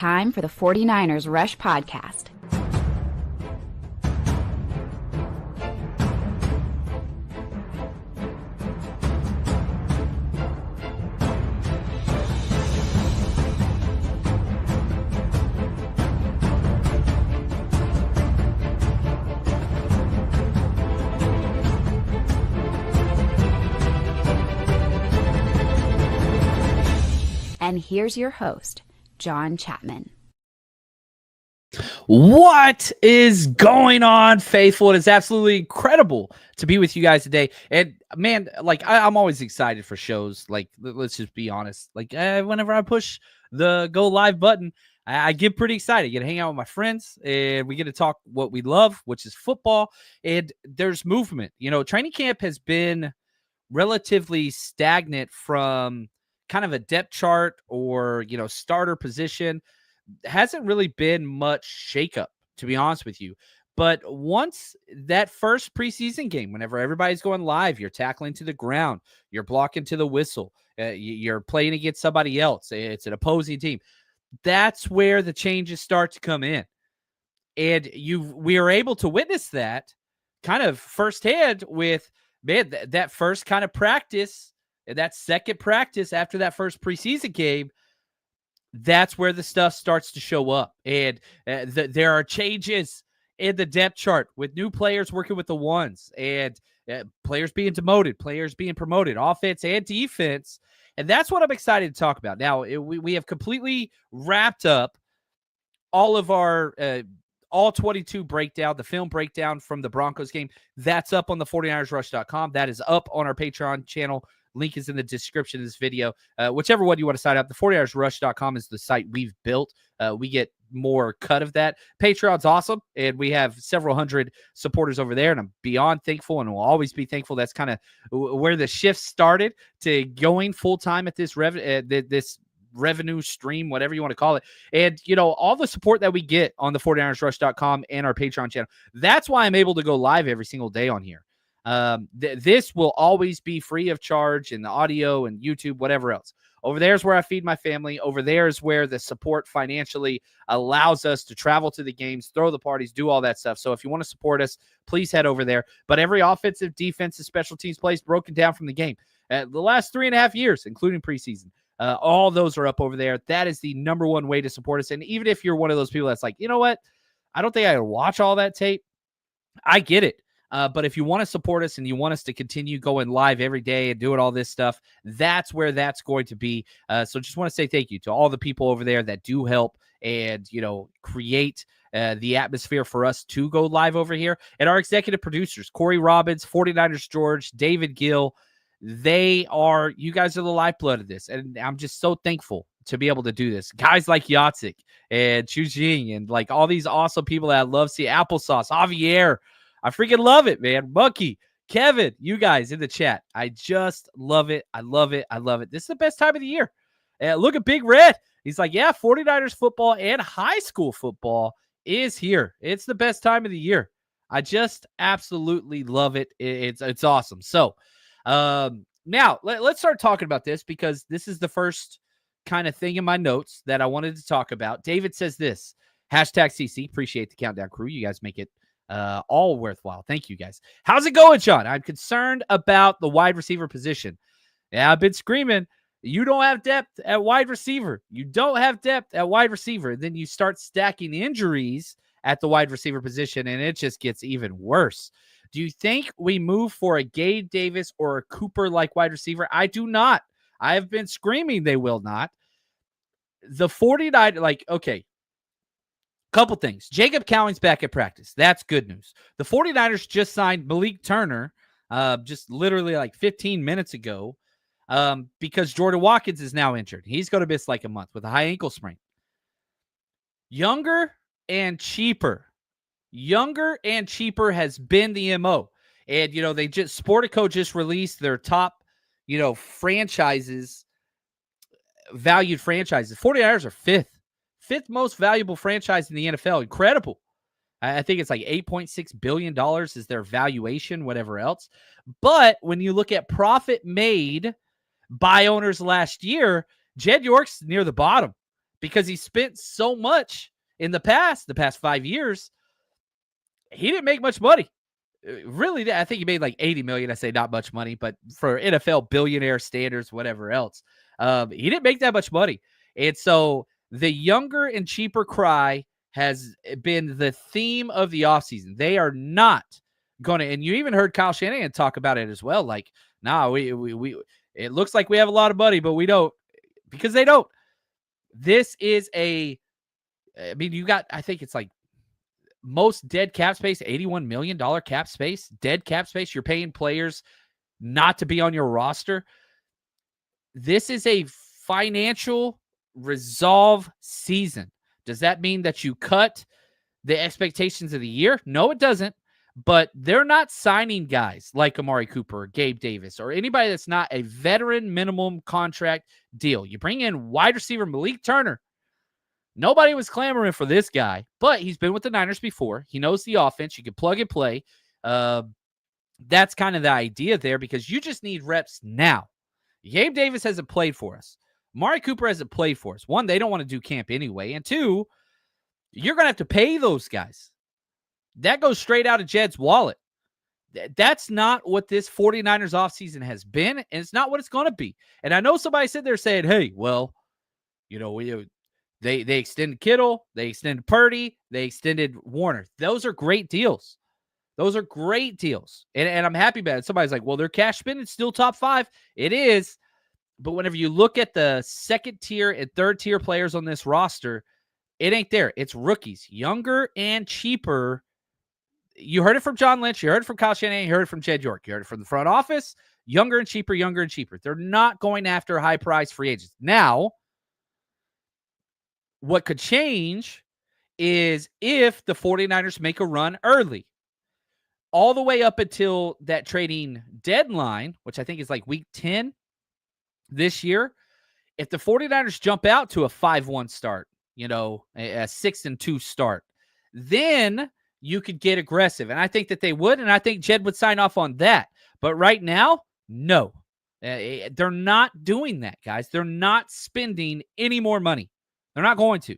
Time for the 49ers Rush Podcast. And here's your host, John Chapman. What is going on, faithful? It is absolutely incredible to be with you guys today. And man, like I'm always excited for shows. Like, let's just be honest. Like whenever I push the go live button, I get pretty excited. I get to hang out with my friends and we get to talk what we love, which is football. And there's movement. You know, training camp has been relatively stagnant from kind of a depth chart or, you know, starter position. Hasn't really been much shakeup, to be honest with you. But once that first preseason game, whenever everybody's going live, you're tackling to the ground, you're blocking to the whistle, you're playing against somebody else, it's an opposing team. That's where the changes start to come in. And we are able to witness that kind of firsthand with, man, that first kind of practice, and that second practice after that first preseason game. That's where the stuff starts to show up. And there are changes in the depth chart with new players working with the ones and players being demoted, players being promoted, offense and defense. And that's what I'm excited to talk about. Now, we have completely wrapped up all of our all 22 breakdown, the film breakdown from the Broncos game. That's up on the 49ersrush.com. That is up on our Patreon channel. Link is in the description of this video. Whichever one you want to sign up, the 49ersrush.com is the site we've built. We get more cut of that. Patreon's awesome, and we have several hundred supporters over there, and I'm beyond thankful and will always be thankful. That's kind of where the shift started to going full-time at this revenue stream, whatever you want to call it. And, you know, all the support that we get on the 49ersrush.com and our Patreon channel, that's why I'm able to go live every single day on here. This will always be free of charge in the audio and YouTube, whatever else. Over there is where I feed my family. Over there is where the support financially allows us to travel to the games, throw the parties, do all that stuff. So if you want to support us, please head over there. But every offensive, defensive, special teams plays broken down from the game. The last 3.5 years, including preseason, all those are up over there. That is the number one way to support us. And even if you're one of those people that's like, you know what, I don't think I can watch all that tape, I get it. But if you want to support us and you want us to continue going live every day and doing all this stuff, that's where that's going to be. So just want to say thank you to all the people over there that do help and, you know, create the atmosphere for us to go live over here. And our executive producers, Corey Robbins, 49ers George, David Gill, you guys are the lifeblood of this. And I'm just so thankful to be able to do this. Guys like Yatsik and Chu Jing and like all these awesome people that I love see. Applesauce, Javier. I freaking love it, man. Monkey, Kevin, you guys in the chat. I just love it. I love it. I love it. This is the best time of the year. Look at Big Red. He's like, yeah, 49ers football and high school football is here. It's the best time of the year. I just absolutely love it. It's awesome. So now let's start talking about this because this is the first kind of thing in my notes that I wanted to talk about. David says this, #CC. Appreciate the countdown crew. You guys make it all worthwhile. Thank you, guys. How's it going, John? I'm concerned about the wide receiver position. Yeah, I've been screaming, you don't have depth at wide receiver. You don't have depth at wide receiver. Then you start stacking injuries at the wide receiver position, and it just gets even worse. Do you think we move for a Gabe Davis or a Cooper-like wide receiver? I do not. I have been screaming they will not. The 49, okay, couple things. Jacob Cowing's back at practice. That's good news. The 49ers just signed Malik Turner just literally like 15 minutes ago because Jordan Watkins is now injured. He's going to miss like a month with a high ankle sprain. Younger and cheaper. Younger and cheaper has been the MO. And, you know, Sportico just released their top, you know, valued franchises. 49ers are fifth most valuable franchise in the NFL. Incredible. I think it's like $8.6 billion is their valuation, whatever else. But when you look at profit made by owners last year, Jed York's near the bottom. because he spent so much in the past 5 years. He didn't make much money. Really, I think he made like $80 million. I say not much money, but for NFL billionaire standards, whatever else, he didn't make that much money. And so the younger and cheaper cry has been the theme of the offseason. They are not going to, and you even heard Kyle Shanahan talk about it as well. Like, nah, we it looks like we have a lot of money, but we don't, because they don't. This is I mean, you got, I think it's like most dead cap space, $81 million cap space, dead cap space. You're paying players not to be on your roster. This is a financial resolve season. Does that mean that you cut the expectations of the year? No, it doesn't. But they're not signing guys like Amari Cooper or Gabe Davis or anybody that's not a veteran minimum contract deal. You bring in wide receiver Malik Turner. Nobody was clamoring for this guy, but he's been with the Niners before. He knows the offense. You can plug and play. That's kind of the idea there, because you just need reps now. Gabe Davis hasn't played for us. Amari Cooper hasn't played for us. One, they don't want to do camp anyway. And two, you're going to have to pay those guys. That goes straight out of Jed's wallet. That's not what this 49ers offseason has been, and it's not what it's going to be. And I know somebody sitting there saying, hey, well, you know, they extended Kittle, they extended Purdy, they extended Warner. Those are great deals. Those are great deals. And I'm happy about it. Somebody's like, well, their cash spending is still top 5. It is. But whenever you look at the second tier and third tier players on this roster, it ain't there. It's rookies, younger and cheaper. You heard it from John Lynch. You heard it from Kyle Shanahan. You heard it from Jed York. You heard it from the front office. Younger and cheaper, younger and cheaper. They're not going after high-priced free agents. Now, what could change is if the 49ers make a run early, all the way up until that trading deadline, which I think is like week 10 this year. If the 49ers jump out to a 5-1 start, you know, a 6-2 start, then you could get aggressive. And I think that they would, and I think Jed would sign off on that. But right now, no. They're not doing that, guys. They're not spending any more money. They're not going to.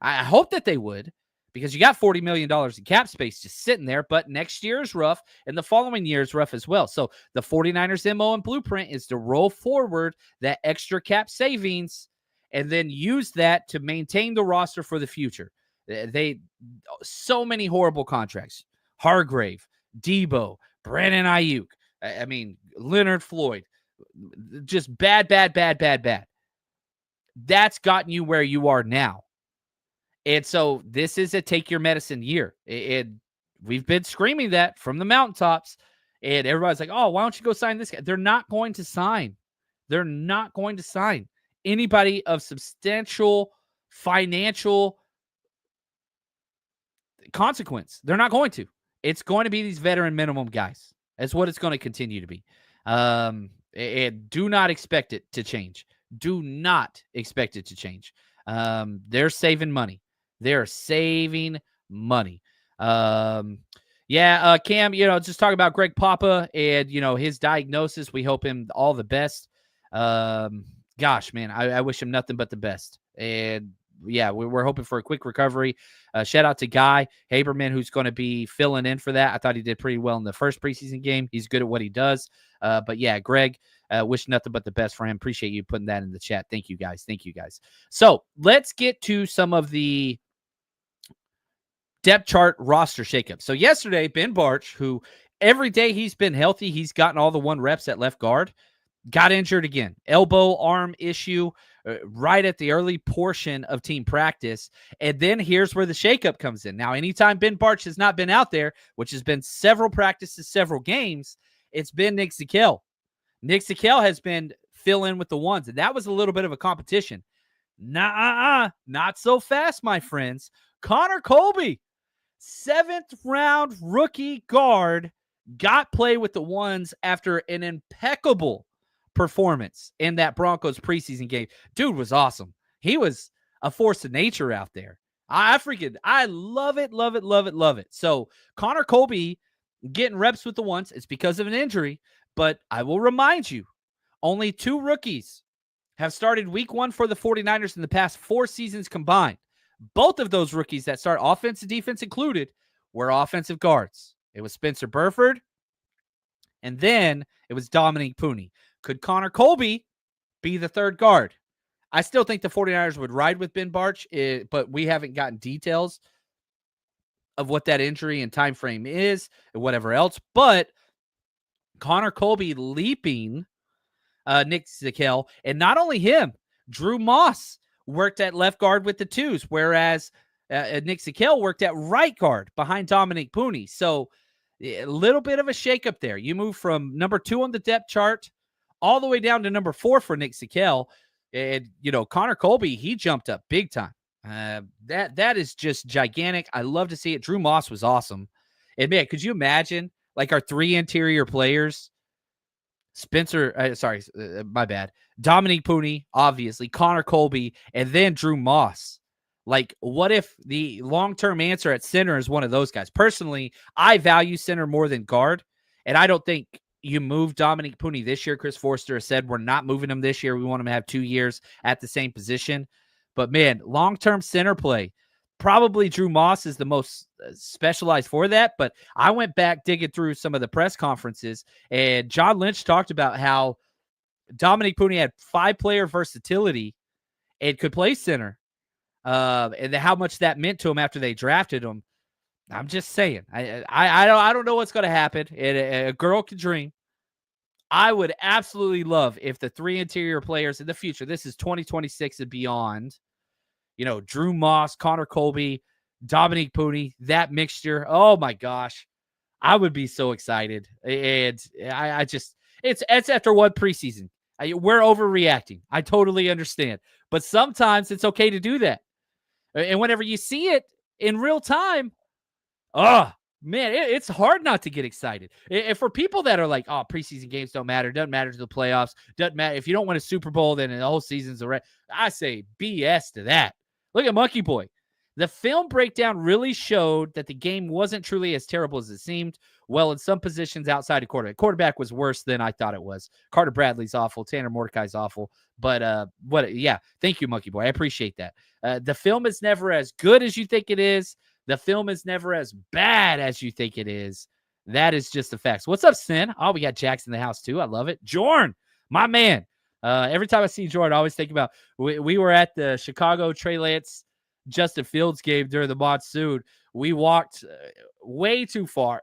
I hope that they would, because you got $40 million in cap space just sitting there, but next year is rough, and the following year is rough as well. So the 49ers MO and blueprint is to roll forward that extra cap savings and then use that to maintain the roster for the future. So many horrible contracts. Hargrave, Debo, Brandon Ayuk, I mean, Leonard Floyd. Just bad. That's gotten you where you are now. And so this is a take your medicine year. We've been screaming that from the mountaintops. And everybody's like, oh, why don't you go sign this guy? They're not going to sign. They're not going to sign anybody of substantial financial consequence. They're not going to. It's going to be these veteran minimum guys. That's what it's going to continue to be. And do not expect it to change. Do not expect it to change. They're saving money. They're saving money. Cam, just talk about Greg Papa and, his diagnosis. We hope him all the best. Gosh, man, I wish him nothing but the best. And yeah, we're hoping for a quick recovery. Shout out to Guy Haberman, who's going to be filling in for that. I thought he did pretty well in the first preseason game. He's good at what he does. But yeah, Greg, wish nothing but the best for him. Appreciate you putting that in the chat. Thank you, guys. So let's get to some of the depth chart roster shakeup. So yesterday, Ben Bartch, who every day he's been healthy, he's gotten all the 1 reps at left guard, got injured again. Elbow, arm issue right at the early portion of team practice. And then here's where the shakeup comes in. Now, anytime Ben Bartch has not been out there, which has been several practices, several games, it's been Nick Zakelj. Nick Zakelj has been fill in with the ones, and that was a little bit of a competition. Not so fast, my friends. Connor Colby, 7th round rookie guard, got play with the ones after an impeccable performance in that Broncos preseason game. Dude was awesome. He was a force of nature out there. I love it. So Connor Colby getting reps with the ones. It's because of an injury, but I will remind you, only 2 rookies have started week 1 for the 49ers in the past 4 seasons combined. Both of those rookies that start offense and defense included were offensive guards. It was Spencer Burford, and then it was Dominique Pooney. Could Connor Colby be the third guard? I still think the 49ers would ride with Ben Bartch, but we haven't gotten details of what that injury and time frame is and whatever else. But Connor Colby leaping Nick Zakelj, and not only him, Drew Moss worked at left guard with the twos, whereas Nick Zakelj worked at right guard behind Dominique Pooney. So a little bit of a shakeup there. You move from number 2 on the depth chart all the way down to number 4 for Nick Zakelj. And, Connor Colby, he jumped up big time. That is just gigantic. I love to see it. Drew Moss was awesome. And, man, could you imagine, like, our 3 interior players? My bad. Dominique Pooney, obviously, Connor Colby, and then Drew Moss. Like, what if the long-term answer at center is one of those guys? Personally, I value center more than guard, and I don't think you move Dominique Pooney this year. Chris Forster has said we're not moving him this year. We want him to have 2 years at the same position. But, man, long-term center play, probably Drew Moss is the most specialized for that. But I went back digging through some of the press conferences, and John Lynch talked about how Dominique Pooney had 5-player versatility and could play center. And how much that meant to him after they drafted him. I'm just saying. I don't know what's going to happen. A girl can dream. I would absolutely love if the 3 interior players in the future, this is 2026 and beyond, Drew Moss, Connor Colby, Dominique Pooney, that mixture. Oh my gosh. I would be so excited. And it's after one preseason. We're overreacting. I totally understand. But sometimes it's okay to do that. And whenever you see it in real time, man, it's hard not to get excited. And for people that are like, preseason games don't matter, doesn't matter to the playoffs, doesn't matter. If you don't win a Super Bowl, then the whole season's a I say BS to that. Look at Monkey Boy. The film breakdown really showed that the game wasn't truly as terrible as it seemed. Well, in some positions outside of quarterback was worse than I thought it was. Carter Bradley's awful. Tanner Mordecai's awful. But thank you, Monkey Boy. I appreciate that. The film is never as good as you think it is. The film is never as bad as you think it is. That is just the facts. What's up, Sin? Oh, we got Jackson in the house too. I love it. Jordan, my man. Every time I see Jordan, I always think about we were at the Chicago Trey Lance Justin Fields game during the monsoon. We walked way too far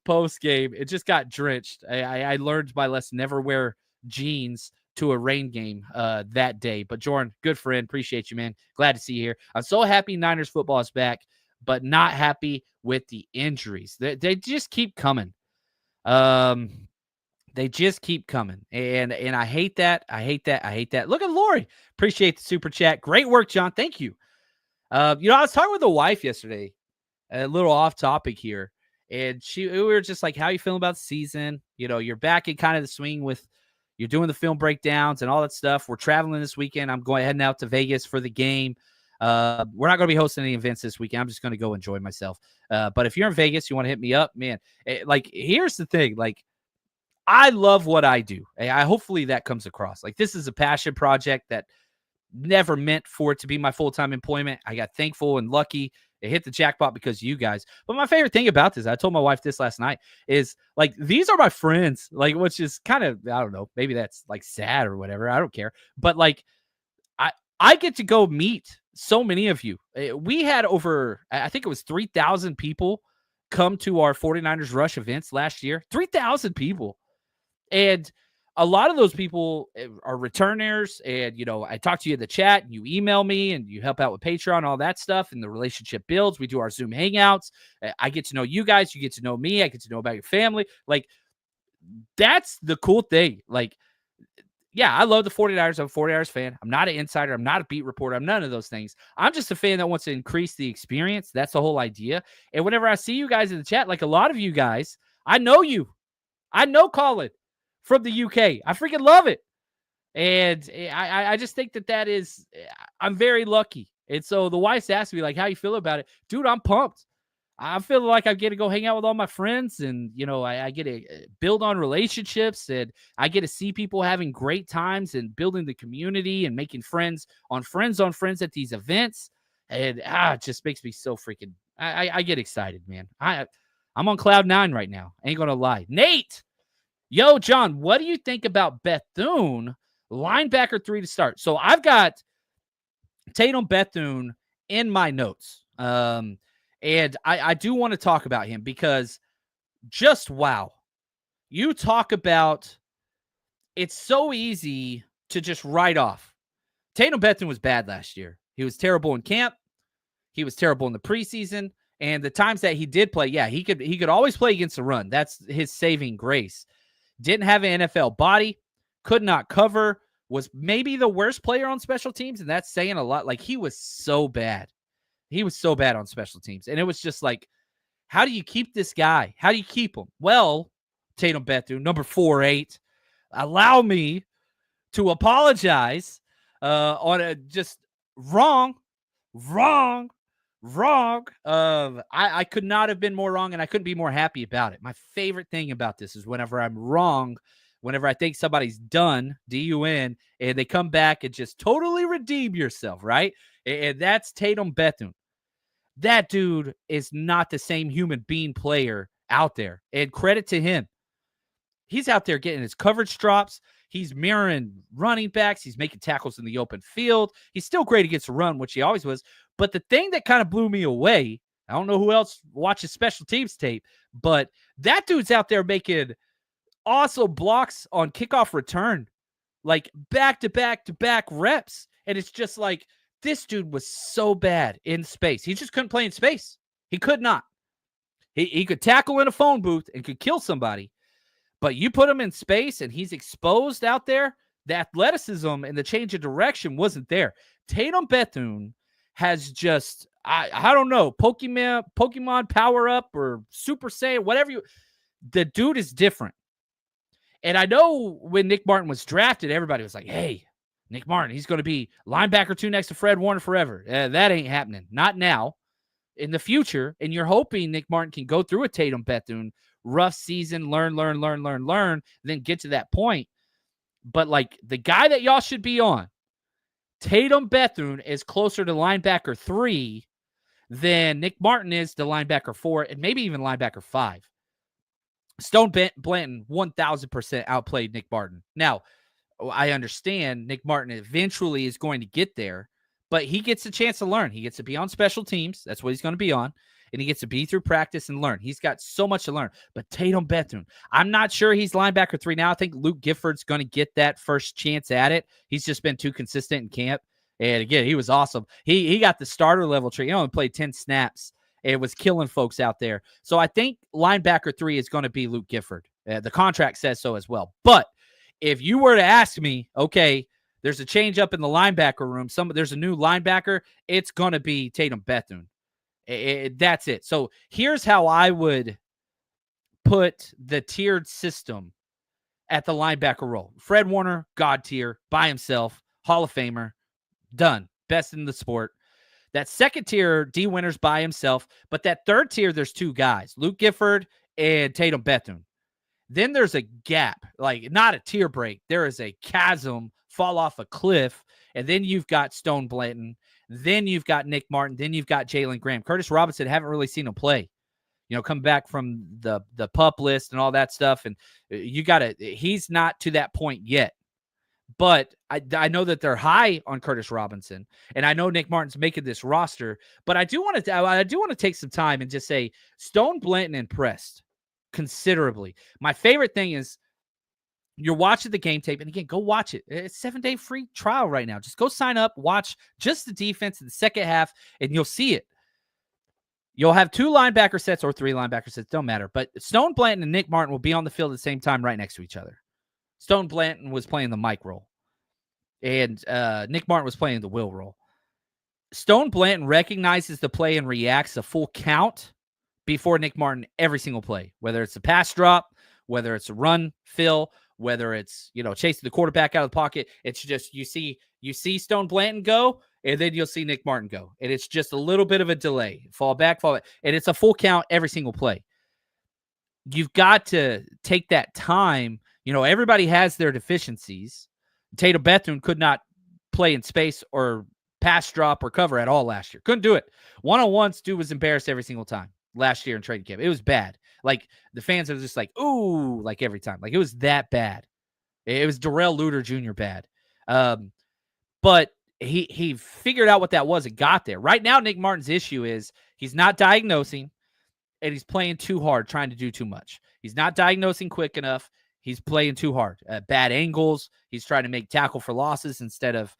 post game. It just got drenched. I learned my lesson: never wear jeans to a rain game that day. But Jordan, good friend, appreciate you, man. Glad to see you here. I'm so happy Niners football is back, but not happy with the injuries. They just keep coming. They just keep coming. And I hate that. I hate that. Look at Lori. Appreciate the super chat. Great work, John. Thank you. I was talking with the wife yesterday, a little off topic here, and we were just like, how you feeling about the season? You're back in kind of the swing with, you're doing the film breakdowns and all that stuff. We're traveling this weekend. I'm heading out to Vegas for the game. We're not going to be hosting any events this weekend. I'm just going to go enjoy myself. But if you're in Vegas, you want to hit me up, man. Here's the thing. I love what I do. Hopefully that comes across. This is a passion project that never meant for it to be my full-time employment. I got thankful and lucky. It hit the jackpot because of you guys. But my favorite thing about this, I told my wife this last night, is these are my friends, which is kind of, I don't know, maybe that's sad or whatever. I don't care. But I get to go meet so many of you. We had over, I think it was 3,000 people come to our 49ers Rush events last year. 3,000 people. And a lot of those people are returners. And, I talk to you in the chat, and you email me, and you help out with Patreon, all that stuff. And the relationship builds. We do our Zoom hangouts. I get to know you guys. You get to know me. I get to know about your family. That's the cool thing. Yeah, I love the 49ers. I'm a 49ers fan. I'm not an insider. I'm not a beat reporter. I'm none of those things. I'm just a fan that wants to increase the experience. That's the whole idea. And whenever I see you guys in the chat, a lot of you guys, I know you. I know Colin from the UK. I freaking love it. And I just think that is, I'm very lucky. And so the wife's asked me, how you feel about it? Dude, I'm pumped. I feel like I get to go hang out with all my friends, and I get to build on relationships, and I get to see people having great times and building the community and making friends on friends at these events. And it just makes me so freaking. I get excited, man. I'm on cloud 9 right now. Ain't gonna lie. Nate, yo, John, what do you think about Bethune, linebacker 3 to start? So I've got Tatum Bethune in my notes. And I do want to talk about him because just wow. You talk about it's so easy to just write off. Tatum Bethune was bad last year. He was terrible in camp. He was terrible in the preseason. And the times that he did play, yeah, he could always play against the run. That's his saving grace. Didn't have an NFL body, could not cover, was maybe the worst player on special teams, and that's saying a lot. Like, he was so bad. He was so bad on special teams. And it was just like, how do you keep this guy? How do you keep him? Well, Tatum Bethune, number 4'8", allow me to apologize on a just wrong. I could not have been more wrong, and I couldn't be more happy about it. My favorite thing about this is whenever I'm wrong, whenever I think somebody's done, D-U-N, and they come back and just totally redeem yourself, right? And that's Tatum Bethune. That dude is not the same human being player out there. And credit to him. He's out there getting his coverage drops. He's mirroring running backs. He's making tackles in the open field. He's still great against the run, which he always was. But the thing that kind of blew me away, I don't know who else watches special teams tape, but that dude's out there making awesome blocks on kickoff return, like back-to-back-to-back reps. And it's just like, this dude was so bad in space. He just couldn't play in space. He could not. He could tackle in a phone booth and could kill somebody. But you put him in space and he's exposed out there, the athleticism and the change of direction wasn't there. Tatum Bethune has just, I don't know, Pokemon power up or Super Saiyan, whatever the dude is different. And I know when Nick Martin was drafted, everybody was like, hey, Nick Martin, he's going to be linebacker 2 next to Fred Warner forever. That ain't happening. Not now. In the future. And you're hoping Nick Martin can go through a Tatum Bethune rough season, learn, then get to that point. But like the guy that y'all should be on, Tatum Bethune is closer to linebacker 3 than Nick Martin is to linebacker 4 and maybe even linebacker 5. Stone Blanton 1,000% outplayed Nick Martin. Now, I understand Nick Martin eventually is going to get there, but he gets a chance to learn. He gets to be on special teams. That's what he's going to be on. And he gets to be through practice and learn. He's got so much to learn. But Tatum Bethune, I'm not sure he's linebacker 3 now. I think Luke Gifford's going to get that first chance at it. He's just been too consistent in camp. And again, he was awesome. He got the starter level tree. He only played 10 snaps. It was killing folks out there. So I think linebacker 3 is going to be Luke Gifford. The contract says so as well. But if you were to ask me, okay, there's a change up in the linebacker room. There's a new linebacker. It's going to be Tatum Bethune. That's it. So here's how I would put the tiered system at the linebacker role. Fred Warner, God tier, by himself, Hall of Famer, done. Best in the sport. That second tier, D Winters by himself. But that third tier, there's 2 guys, Luke Gifford and Tatum Bethune. Then there's a gap, like not a tier break. There is a chasm, fall off a cliff. And then you've got Stone Blanton. Then you've got Nick Martin. Then you've got Jalen Graham. Curtis Robinson, haven't really seen him play. Come back from the PUP list and all that stuff. And he's not to that point yet. But I know that they're high on Curtis Robinson. And I know Nick Martin's making this roster. But I do want to take some time and just say Stone Blanton impressed considerably. My favorite thing is you're watching the game tape, and again, go watch it. It's 7-day free trial right now. Just go sign up, watch just the defense in the second half, and you'll see it. You'll have 2 linebacker sets or 3 linebacker sets, don't matter. But Stone Blanton and Nick Martin will be on the field at the same time right next to each other. Stone Blanton was playing the Mike role, and Nick Martin was playing the Will role. Stone Blanton recognizes the play and reacts a full count before Nick Martin every single play, whether it's a pass drop, whether it's a run, fill, whether it's, chasing the quarterback out of the pocket. It's just you see Stone Blanton go, and then you'll see Nick Martin go. And it's just a little bit of a delay. Fall back. And it's a full count every single play. You've got to take that time. Everybody has their deficiencies. Tatum Bethune could not play in space or pass drop or cover at all last year. Couldn't do it. One-on-ones, dude was embarrassed every single time last year in training camp. It was bad. Like, the fans are just like, ooh, like every time. Like, it was that bad. It was Darrell Luter Jr. bad. But he figured out what that was and got there. Right now, Nick Martin's issue is he's not diagnosing, and he's playing too hard, trying to do too much. He's not diagnosing quick enough. He's playing too hard. Bad angles. He's trying to make tackle for losses instead of,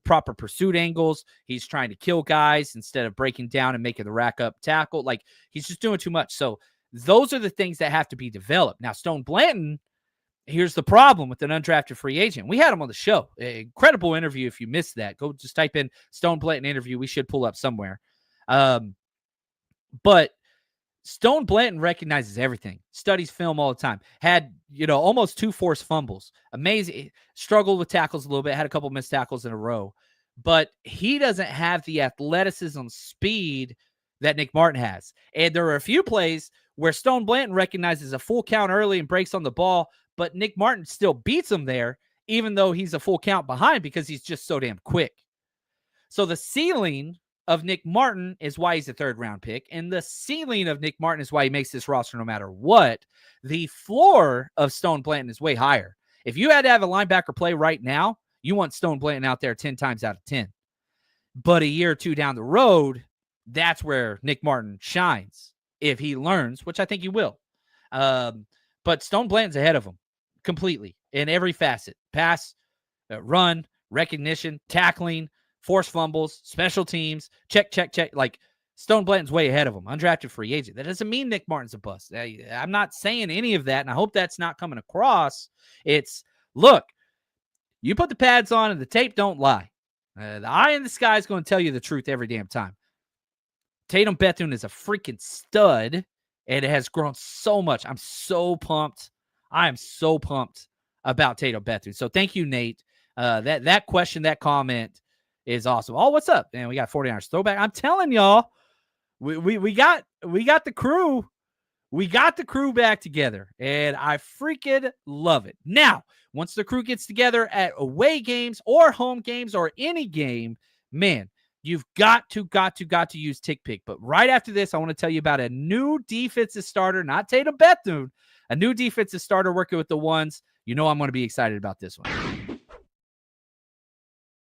proper pursuit angles. He's trying to kill guys instead of breaking down and making the rack up tackle. Like, he's just doing too much. So those are the things that have to be developed. Now, Stone Blanton, here's the problem with an undrafted free agent. We had him on the show. Incredible interview. If you missed that, go just type in Stone Blanton interview. We should pull up somewhere. But Stone Blanton recognizes everything, studies film all the time, had, almost 2 forced fumbles. Amazing. Struggled with tackles a little bit, had a couple missed tackles in a row, but he doesn't have the athleticism speed that Nick Martin has. And there are a few plays where Stone Blanton recognizes a full count early and breaks on the ball, but Nick Martin still beats him there, even though he's a full count behind because he's just so damn quick. So the ceiling of Nick Martin is why he's a 3rd-round pick, and the ceiling of Nick Martin is why he makes this roster no matter what. The floor of Stone Blanton is way higher. If you had to have a linebacker play right now, you want Stone Blanton out there 10 times out of 10. But a year or two down the road, that's where Nick Martin shines if he learns, which I think he will. But Stone Blanton's ahead of him completely in every facet. Pass, run, recognition, tackling, forced fumbles, special teams, check. Like, Stone Blanton's way ahead of him. Undrafted free agent. That doesn't mean Nick Martin's a bust. I'm not saying any of that, and I hope that's not coming across. It's, look, you put the pads on and the tape don't lie. The eye in the sky is going to tell you the truth every damn time. Tatum Bethune is a freaking stud, and it has grown so much. I'm so pumped. I am so pumped about Tatum Bethune. So thank you, Nate. That question, that comment is awesome. Oh, what's up? Man, we got 49ers throwback. I'm telling y'all, we got the crew. We got the crew back together, and I freaking love it. Now, once the crew gets together at away games or home games or any game, man, you've got to use TickPick. But right after this, I want to tell you about a new defensive starter, not Tatum Bethune, a new defensive starter working with the ones. I'm going to be excited about this one.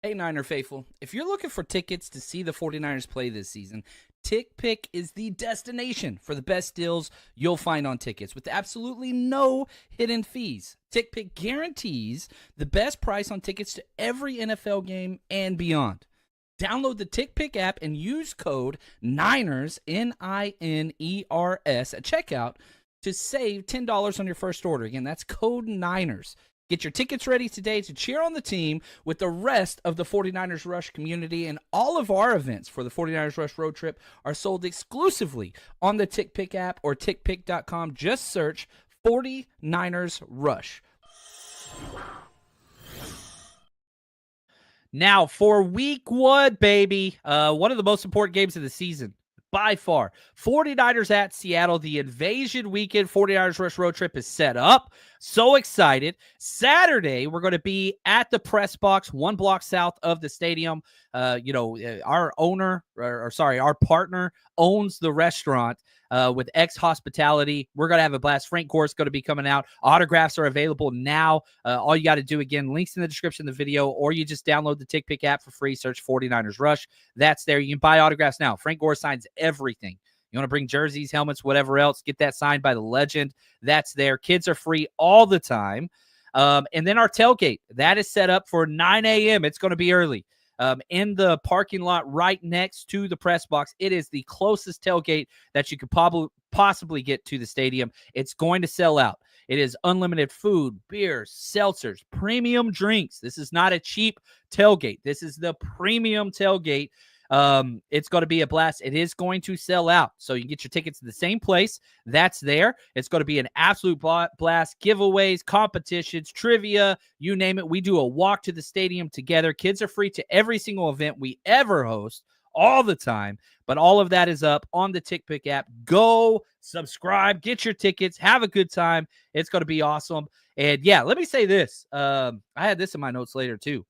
Hey, Niner faithful, if you're looking for tickets to see the 49ers play this season, TickPick is the destination for the best deals you'll find on tickets with absolutely no hidden fees. TickPick guarantees the best price on tickets to every NFL game and beyond. Download the TickPick app and use code NINERS, NINERS, at checkout to save $10 on your first order. Again, that's code NINERS. Get your tickets ready today to cheer on the team with the rest of the 49ers Rush community, and all of our events for the 49ers Rush road trip are sold exclusively on the TickPick app or tickpick.com. Just search 49ers Rush. Now, for week 1, baby, one of the most important games of the season, by far, 49ers at Seattle. The invasion weekend 49ers Rush road trip is set up. So excited. Saturday, we're going to be at the press box, 1 block south of the stadium. Our partner owns the restaurant with X Hospitality. We're going to have a blast. Frank Gore's going to be coming out. Autographs are available now. All you got to do, again, links in the description of the video, or you just download the TickPick app for free. Search 49ers Rush. That's there. You can buy autographs now. Frank Gore signs everything. You want to bring jerseys, helmets, whatever else, get that signed by the legend. That's there. Kids are free all the time. And then our tailgate, that is set up for 9 a.m. It's going to be early. In the parking lot right next to the press box. It is the closest tailgate that you could possibly get to the stadium. It's going to sell out. It is unlimited food, beer, seltzers, premium drinks. This is not a cheap tailgate. This is the premium tailgate. It's going to be a blast. It is going to sell out. So you can get your tickets to the same place. That's there. It's going to be an absolute blast. Giveaways, competitions, trivia, you name it. We do a walk to the stadium together. Kids are free to every single event we ever host all the time. But all of that is up on the TickPick app. Go subscribe, get your tickets, have a good time. It's going to be awesome. And yeah, let me say this. I had this in my notes later too.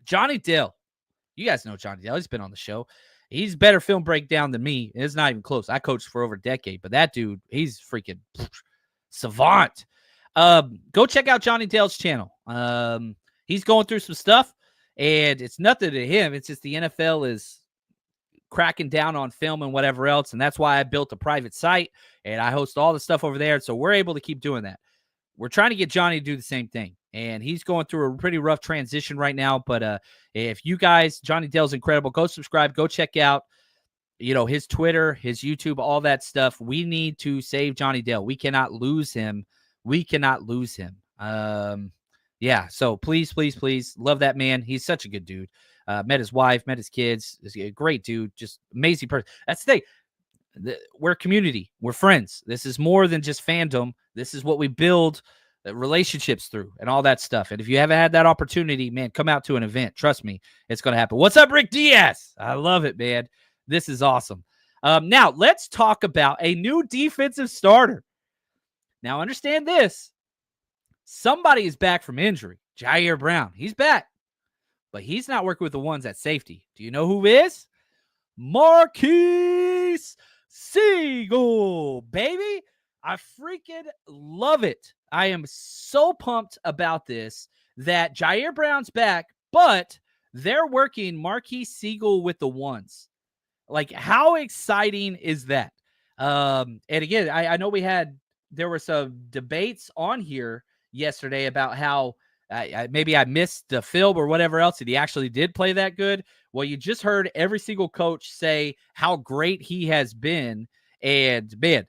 Johnny Dale. You guys know Johnny Dale. He's been on the show. He's better film breakdown than me. It's not even close. I coached for over a decade, but that dude, he's freaking savant. Go check out Johnny Dale's channel. He's going through some stuff, and it's nothing to him. It's just the NFL is cracking down on film and whatever else, and that's why I built a private site, and I host all the stuff over there, so we're able to keep doing that. We're trying to get Johnny to do the same thing, and he's going through a pretty rough transition right now, but if you guys, Johnny Dale's incredible. Go subscribe. Go check out, his Twitter, his YouTube, all that stuff. We need to save Johnny Dale. We cannot lose him. Yeah, so please, please, please, love that man. He's such a good dude. Met his wife, met his kids. He's a great dude, just amazing person. That's the thing. We're a community. We're friends. This is more than just fandom. This is what we build relationships through and all that stuff. And if you haven't had that opportunity, man, come out to an event. Trust me, it's going to happen. What's up, Rick Diaz? I love it, man. This is awesome. Now, let's talk about a new defensive starter. Now, understand this. Somebody is back from injury. Jair Brown. He's back. But he's not working with the ones at safety. Do you know who is? Marquise Siegel, baby. I freaking love it. I am so pumped about this that Jair Brown's back, but they're working Marquise Siegel with the ones. Like, how exciting is that? And again, I know there were some debates on here yesterday about how maybe I missed the film or whatever else, and he actually did play that good. Well, you just heard every single coach say how great he has been. And, man,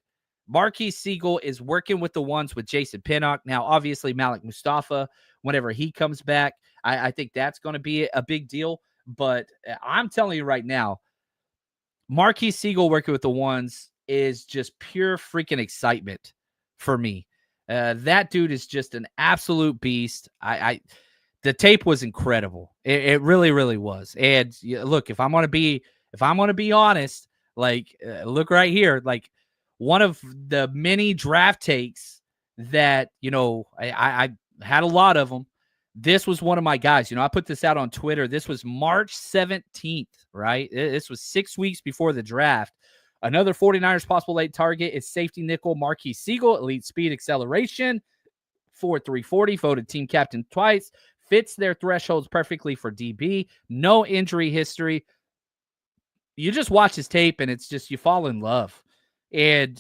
Marquise Siegel is working with the ones with Jason Pinnock. Now, obviously, Malik Mustafa, whenever he comes back, I think that's going to be a big deal. But I'm telling you right now, Marquise Siegel working with the ones is just pure freaking excitement for me. That dude is just an absolute beast. The tape was incredible. It really, really was. And look, if I'm going to be honest, like, look right here, like one of the many draft takes that, I had a lot of them. This was one of my guys. I put this out on Twitter. This was March 17th, right? This was 6 weeks before the draft. Another 49ers possible late target is safety nickel Marquise Siegel, elite speed, acceleration, 4.3 40, voted team captain twice, fits their thresholds perfectly for DB, no injury history. You just watch his tape and it's just, you fall in love. And,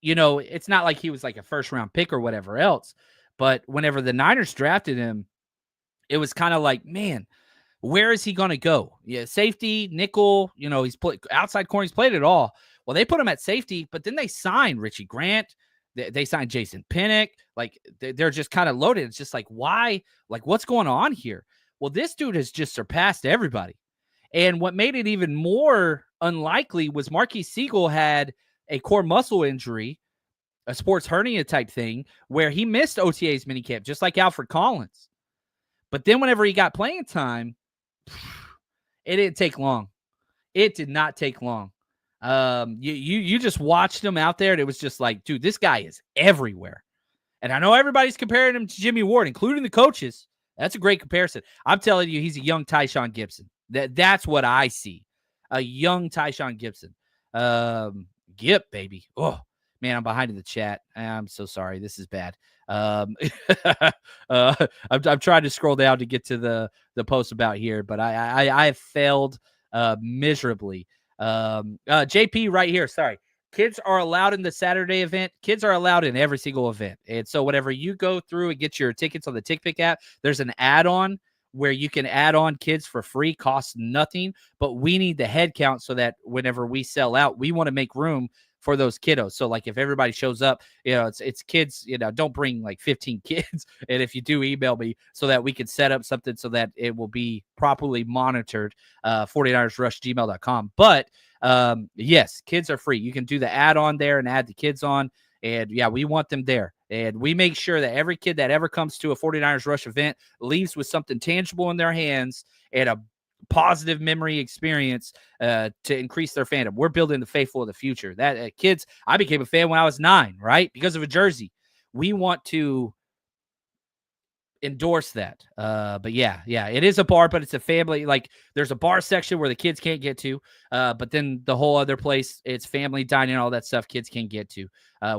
it's not like he was like a first round pick or whatever else, but whenever the Niners drafted him, it was kind of like, man, where is he going to go? Yeah, safety, nickel, he's played outside corner, he's played it all. Well, they put him at safety, but then they signed Richie Grant. They signed Jason Pinnock. Like, they're just kind of loaded. It's just like, why? Like, what's going on here? Well, this dude has just surpassed everybody. And what made it even more unlikely was Marquise Siegel had a core muscle injury, a sports hernia type thing, where he missed OTA's minicamp, just like Alfred Collins. But then whenever he got playing time, it didn't take long. It did not take long. You just watched him out there, and it was just like, dude, this guy is everywhere. And I know everybody's comparing him to Jimmy Ward, including the coaches. That's a great comparison. I'm telling you, he's a young Tyshawn Gibson. That's what I see. A young Tyshawn Gibson. Gip, baby. Oh, man, I'm behind in the chat. I'm so sorry. This is bad. I'm trying to scroll down to get to the post about here, but I have failed miserably. JP right here. Sorry. Kids are allowed in the Saturday event. Kids are allowed in every single event. And so whenever you go through and get your tickets on the TickPick app, there's an add-on where you can add on kids for free, costs nothing, but we need the head count so that whenever we sell out, we want to make room for those kiddos. So like if everybody shows up, it's kids, don't bring like 15 kids. And if you do, email me so that we can set up something so that it will be properly monitored, 49ersrush@gmail.com. But yes, kids are free. You can do the add on there and add the kids on. And yeah, we want them there. And we make sure that every kid that ever comes to a 49ers Rush event leaves with something tangible in their hands and a positive memory experience to increase their fandom. We're building the faithful of the future. That kids, I became a fan when I was 9, right? Because of a jersey. We want to endorse that. But yeah, it is a bar, but it's a family. Like there's a bar section where the kids can't get to, but then the whole other place, it's family dining, all that stuff kids can get to.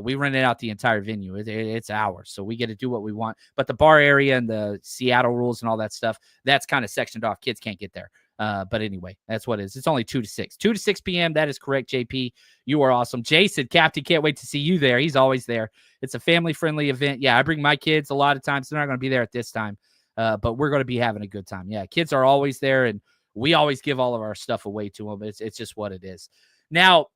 We rented out the entire venue. It's ours, so we get to do what we want. But the bar area and the Seattle rules and all that stuff, that's kind of sectioned off. Kids can't get there. But anyway, that's what it is. It's only 2 to 6. 2 to 6 p.m. That is correct, JP. You are awesome. Jason, Captain, can't wait to see you there. He's always there. It's a family-friendly event. Yeah, I bring my kids a lot of times. They're not going to be there at this time, but we're going to be having a good time. Yeah, kids are always there, and we always give all of our stuff away to them. It's just what it is. Now,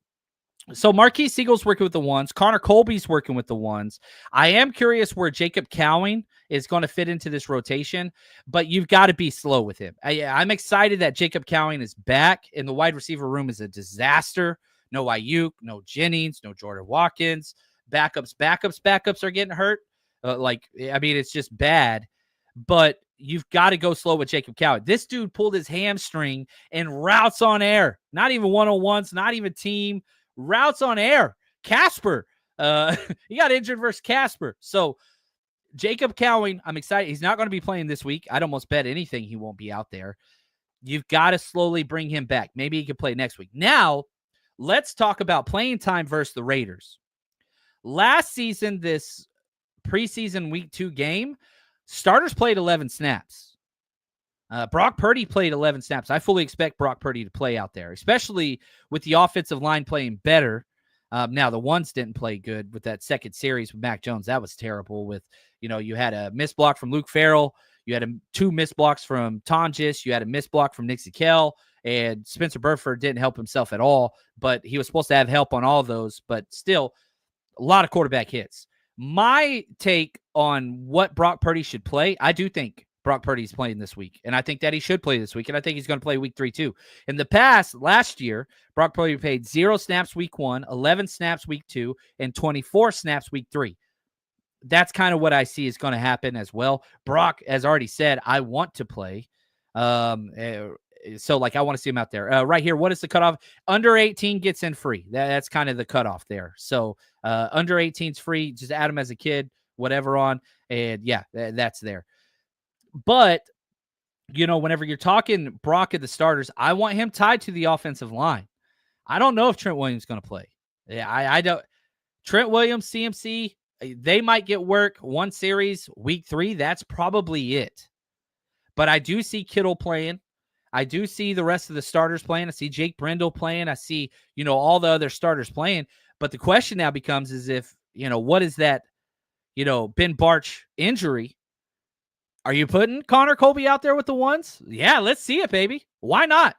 so Marquise Siegel's working with the ones. Connor Colby's working with the ones. I am curious where Jacob Cowing is going to fit into this rotation, but you've got to be slow with him. I'm excited that Jacob Cowing is back, and the wide receiver room is a disaster. No Ayuk, no Jennings, no Jordan Watkins. Backups are getting hurt. It's just bad, but you've got to go slow with Jacob Cowing. This dude pulled his hamstring and routes on air, not even one-on-ones, not even team, routes on air. Casper, he got injured versus Casper. So Jacob Cowing, I'm excited. He's not going to be playing this week. I'd almost bet anything he won't be out there. You've got to slowly bring him back. Maybe he can play next week. Now, let's talk about playing time versus the Raiders. Last season, this preseason week 2 game, starters played 11 snaps. Brock Purdy played 11 snaps. I fully expect Brock Purdy to play out there, especially with the offensive line playing better. Now, the ones didn't play good with that second series with Mac Jones. That was terrible with, you had a missed block from Luke Farrell. You had 2 missed blocks from Tonjes. You had a missed block from Nick Zakelj. And Spencer Burford didn't help himself at all, but he was supposed to have help on all of those. But still, a lot of quarterback hits. My take on what Brock Purdy should play, I do think Brock Purdy's playing this week, and I think that he should play this week, and I think he's going to play week 3 too. In the past, last year, Brock Purdy played 0 snaps week 1, 11 snaps week 2, and 24 snaps week 3. That's kind of what I see is going to happen as well. Brock has already said, I want to play. So, I want to see him out there. Right here, what is the cutoff? Under 18 gets in free. That's kind of the cutoff there. So, under 18's free. Just add him as a kid, whatever on. And, yeah, that's there. But, whenever you're talking Brock and the starters, I want him tied to the offensive line. I don't know if Trent Williams is going to play. Yeah, I don't. Trent Williams, CMC, they might get work one series, week 3. That's probably it. But I do see Kittle playing. I do see the rest of the starters playing. I see Jake Brendel playing. I see, all the other starters playing. But the question now becomes is if, what is that, Ben Barch injury? Are you putting Connor Colby out there with the ones? Yeah, let's see it, baby. Why not?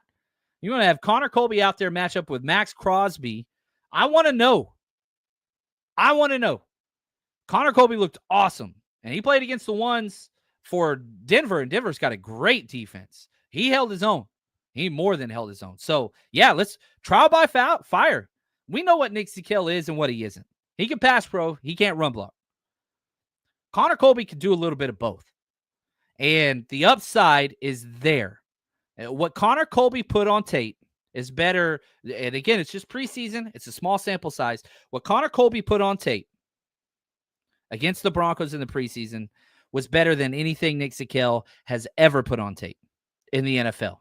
You want to have Connor Colby out there match up with Max Crosby. I want to know. Connor Colby looked awesome. And he played against the ones for Denver, and Denver's got a great defense. He held his own. He more than held his own. So, yeah, let's trial by fire. We know what Nick Zakelj is and what he isn't. He can pass pro. He can't run block. Connor Colby can do a little bit of both. And the upside is there. What Connor Colby put on tape is better. And again, it's just preseason. It's a small sample size. What Connor Colby put on tape against the Broncos in the preseason was better than anything Nick Zakelj has ever put on tape in the NFL.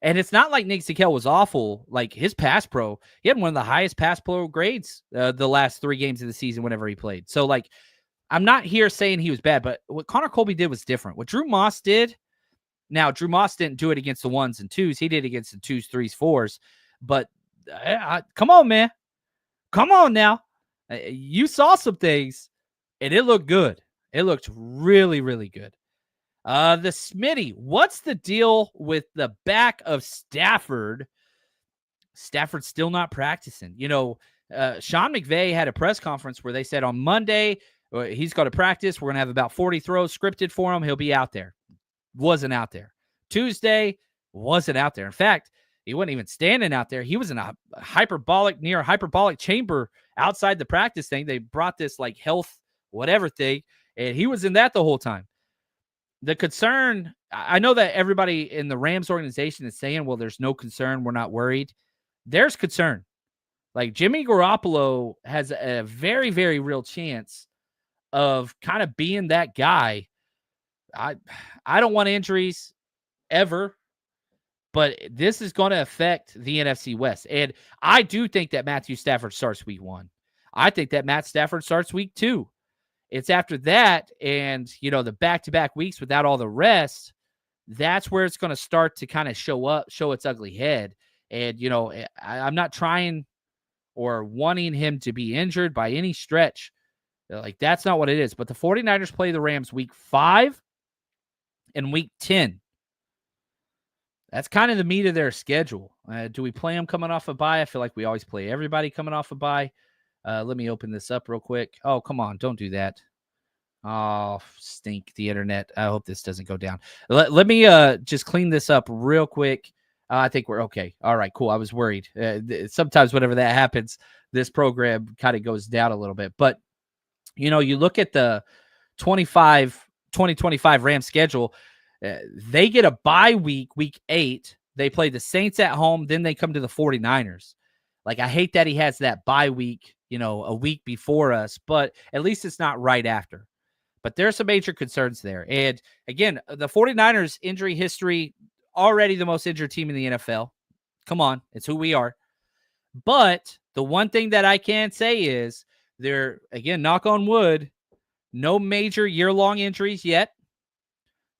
And it's not like Nick Zakelj was awful. Like his pass pro, he had one of the highest pass pro grades the last 3 games of the season whenever he played. So I'm not here saying he was bad, but what Connor Colby did was different. What Drew Moss did, now Drew Moss didn't do it against the 1s and 2s. He did it against the 2s, 3s, 4s. But come on, man. Come on now. You saw some things, and it looked good. It looked really, really good. The Smitty, what's the deal with the back of Stafford? Stafford's still not practicing. Sean McVay had a press conference where they said on Monday, he's got to practice. We're going to have about 40 throws scripted for him. He'll be out there. Wasn't out there. Tuesday, wasn't out there. In fact, he wasn't even standing out there. He was in a near hyperbolic chamber outside the practice thing. They brought this like health whatever thing, and he was in that the whole time. The concern, I know that everybody in the Rams organization is saying, well, there's no concern. We're not worried. There's concern. Like Jimmy Garoppolo has a very, very real chance of kind of being that guy. I don't want injuries ever, but this is going to affect the NFC West. And I do think that Matthew Stafford starts week 1. I think that Matt Stafford starts week 2. It's after that and, the back-to-back weeks without all the rest, that's where it's going to start to kind of show its ugly head. And, I'm not trying or wanting him to be injured by any stretch. Like, that's not what it is. But the 49ers play the Rams week 5 and week 10. That's kind of the meat of their schedule. Do we play them coming off a bye? I feel like we always play everybody coming off a bye. Let me open this up real quick. Oh, come on. Don't do that. Oh, stink the internet. I hope this doesn't go down. Let me just clean this up real quick. I think we're okay. All right, cool. I was worried. Sometimes whenever that happens, this program kind of goes down a little bit. But, you look at the 2025 Rams schedule. They get a bye week 8. They play the Saints at home. Then they come to the 49ers. Like, I hate that he has that bye week, a week before us, but at least it's not right after. But there's some major concerns there. And again, the 49ers injury history, already the most injured team in the NFL. Come on, it's who we are. But the one thing that I can say is there, again, knock on wood, no major year-long injuries yet.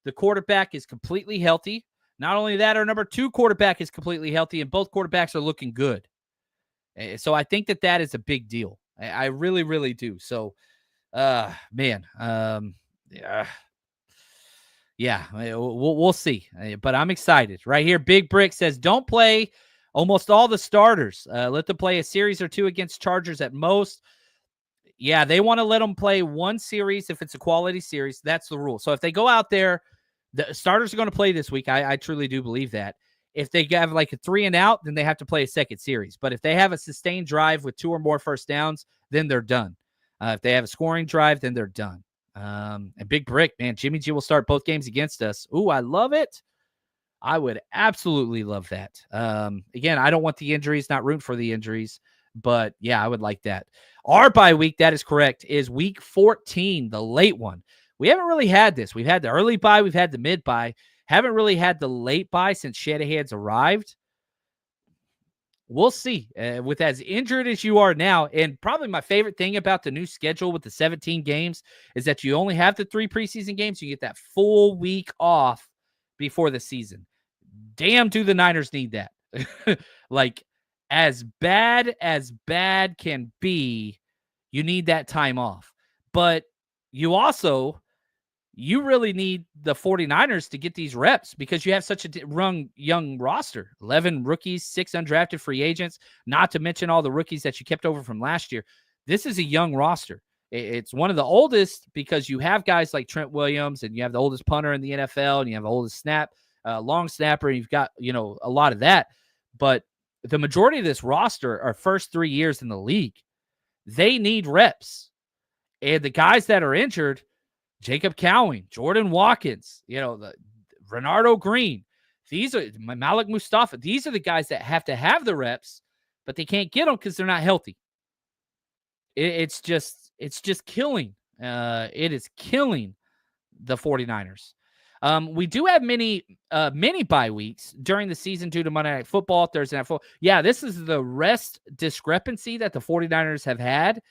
The quarterback is completely healthy. Not only that, our number 2 quarterback is completely healthy, and both quarterbacks are looking good. So I think that is a big deal. I really, really do. So, man, yeah, we'll see. But I'm excited. Right here, Big Brick says, don't play almost all the starters. Let them play a series or 2 against Chargers at most. Yeah, they want to let them play 1 series if it's a quality series. That's the rule. So if they go out there, the starters are going to play this week. I truly do believe that. If they have like a 3 and out, then they have to play a second series. But if they have a sustained drive with 2 or more first downs, then they're done. If they have a scoring drive, then they're done. And Big Brick, man, Jimmy G will start both games against us. Ooh, I love it. I would absolutely love that. Again, I don't want the injuries, not rooting for the injuries. But, yeah, I would like that. Our bye week, that is correct, is week 14, the late one. We haven't really had this. We've had the early bye. We've had the mid bye. Haven't really had the late bye since Shanahan's arrived. We'll see. With as injured as you are now, and probably my favorite thing about the new schedule with the 17 games is that you only have the 3 preseason games. You get that full week off before the season. Damn, do the Niners need that. Like, as bad can be, you need that time off. But you really need the 49ers to get these reps because you have such a young roster. 11 rookies, 6 undrafted free agents, not to mention all the rookies that you kept over from last year. This is a young roster. It's one of the oldest because you have guys like Trent Williams and you have the oldest punter in the NFL and you have the oldest long snapper. And you've got, a lot of that. But the majority of this roster are first 3 years in the league. They need reps. And the guys that are injured, Jacob Cowing, Jordan Watkins, the Renardo Green, these are Malik Mustafa. These are the guys that have to have the reps, but they can't get them because they're not healthy. It's just killing. It is killing the 49ers. We do have many bye weeks during the season due to Monday Night Football, Thursday Night Football. Yeah, this is the rest discrepancy that the 49ers have had.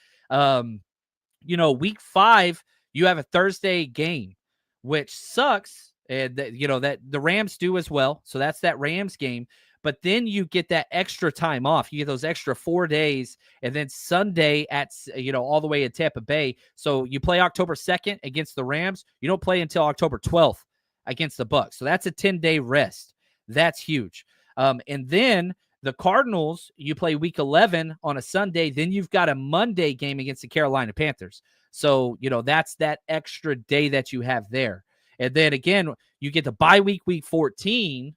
Week 5, you have a Thursday game, which sucks. And that the Rams do as well. So that's that Rams game. But then you get that extra time off. You get those extra 4 days, and then Sunday at all the way in Tampa Bay. So you play October 2nd against the Rams. You don't play until October 12th against the Bucs. So that's a 10-day rest. That's huge. And then The Cardinals, you play week 11 on a Sunday, then you've got a Monday game against the Carolina Panthers. So, that's that extra day that you have there. And then again, you get the bye week 14,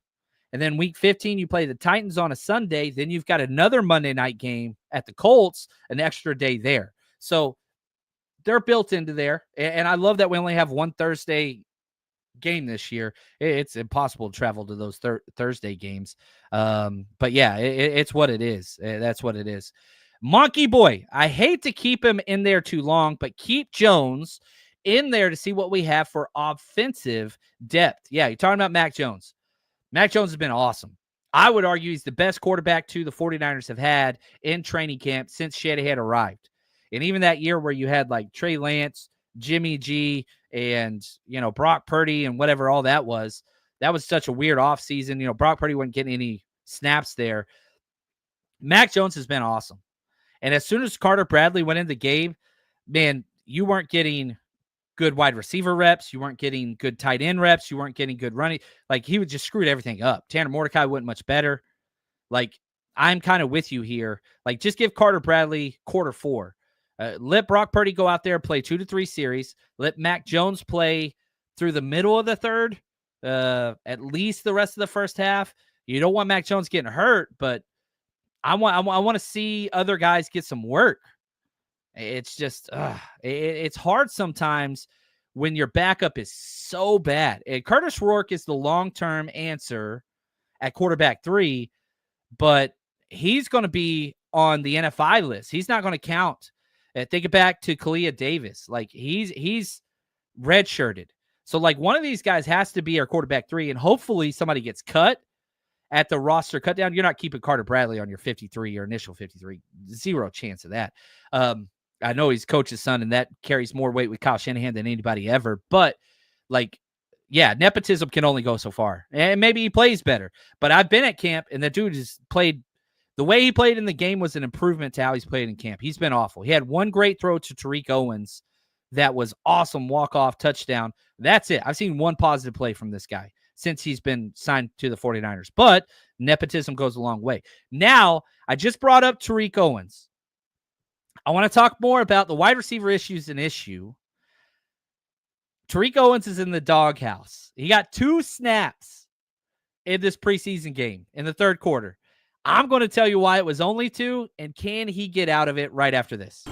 and then week 15, you play the Titans on a Sunday. Then you've got another Monday night game at the Colts, an extra day there. So they're built into there. And I love that we only have one Thursday game this year. It's impossible to travel to those Thursday games. But yeah, it's what it is. That's what it is. Monkey Boy, I hate to keep him in there too long, but keep Jones in there to see what we have for offensive depth. Yeah, you're talking about Mac Jones. Mac Jones has been awesome. I would argue he's the best quarterback the 49ers have had in training camp since Shanahan arrived. And even that year where you had like Trey Lance, Jimmy G, and, Brock Purdy and whatever all that was such a weird offseason. Brock Purdy wasn't getting any snaps there. Mac Jones has been awesome. And as soon as Carter Bradley went in the game, man, you weren't getting good wide receiver reps. You weren't getting good tight end reps. You weren't getting good running. Like, he would just screwed everything up. Tanner Mordecai wasn't much better. Like, I'm kind of with you here. Like, just give Carter Bradley quarter 4. Let Brock Purdy go out there and play 2 to 3 series. Let Mac Jones play through the middle of the third, at least the rest of the first half. You don't want Mac Jones getting hurt, but I want to see other guys get some work. It's just it's hard sometimes when your backup is so bad. And Curtis Rourke is the long-term answer at quarterback 3, but he's going to be on the NFI list. He's not going to count. Think it back to Kalia Davis. Like, he's redshirted. So, like, one of these guys has to be our quarterback 3, and hopefully somebody gets cut at the roster cut down. You're not keeping Carter Bradley on your 53, your initial 53. Zero chance of that. I know he's coach's son, and that carries more weight with Kyle Shanahan than anybody ever. But, like, yeah, nepotism can only go so far. And maybe he plays better. But I've been at camp, and the dude has played – the way he played in the game was an improvement to how he's played in camp. He's been awful. He had one great throw to Tariq Owens that was awesome, walk-off touchdown. That's it. I've seen one positive play from this guy since he's been signed to the 49ers. But nepotism goes a long way. Now, I just brought up Tariq Owens. I want to talk more about the wide receiver issues an issue. Tariq Owens is in the doghouse. He got 2 snaps in this preseason game in the third quarter. I'm going to tell you why it was only 2, and can he get out of it right after this?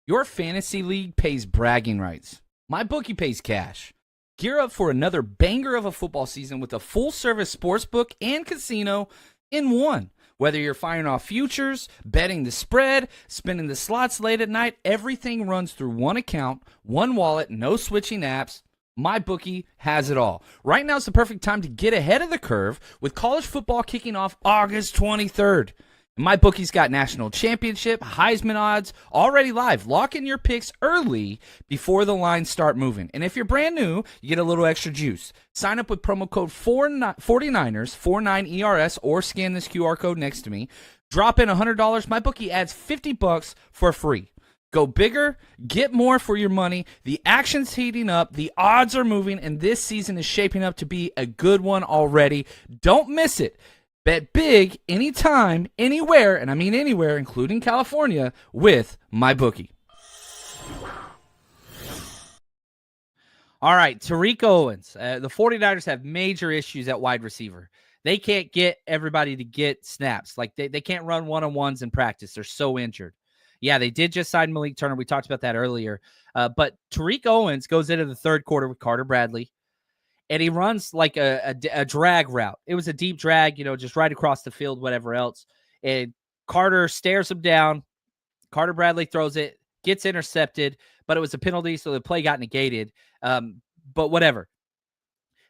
Your fantasy league pays bragging rights. My bookie pays cash. Gear up for another banger of a football season with a full-service sportsbook and casino in one. Whether you're firing off futures, betting the spread, spinning the slots late at night, everything runs through one account, one wallet, no switching apps. MyBookie has it all. Right now is the perfect time to get ahead of the curve with college football kicking off August 23rd. MyBookie's got national championship, Heisman odds already live. Lock in your picks early before the lines start moving. And if you're brand new, you get a little extra juice. Sign up with promo code 49ers, 49ERS, or scan this QR code next to me. Drop in $100. MyBookie adds $50 for free. Go bigger, get more for your money. The action's heating up, the odds are moving, and this season is shaping up to be a good one already. Don't miss it. Bet big, anytime, anywhere, and I mean anywhere, including California, with MyBookie. All right, Tariq Owens. The 49ers have major issues at wide receiver. They can't get everybody to get snaps. Like, they can't run one-on-ones in practice. They're so injured. Yeah, they did just sign Malik Turner. We talked about that earlier. But Tariq Owens goes into the third quarter with Carter Bradley, and he runs like a drag route. It was a deep drag, just right across the field, whatever else. And Carter stares him down. Carter Bradley throws it, gets intercepted, but it was a penalty, so the play got negated. But whatever.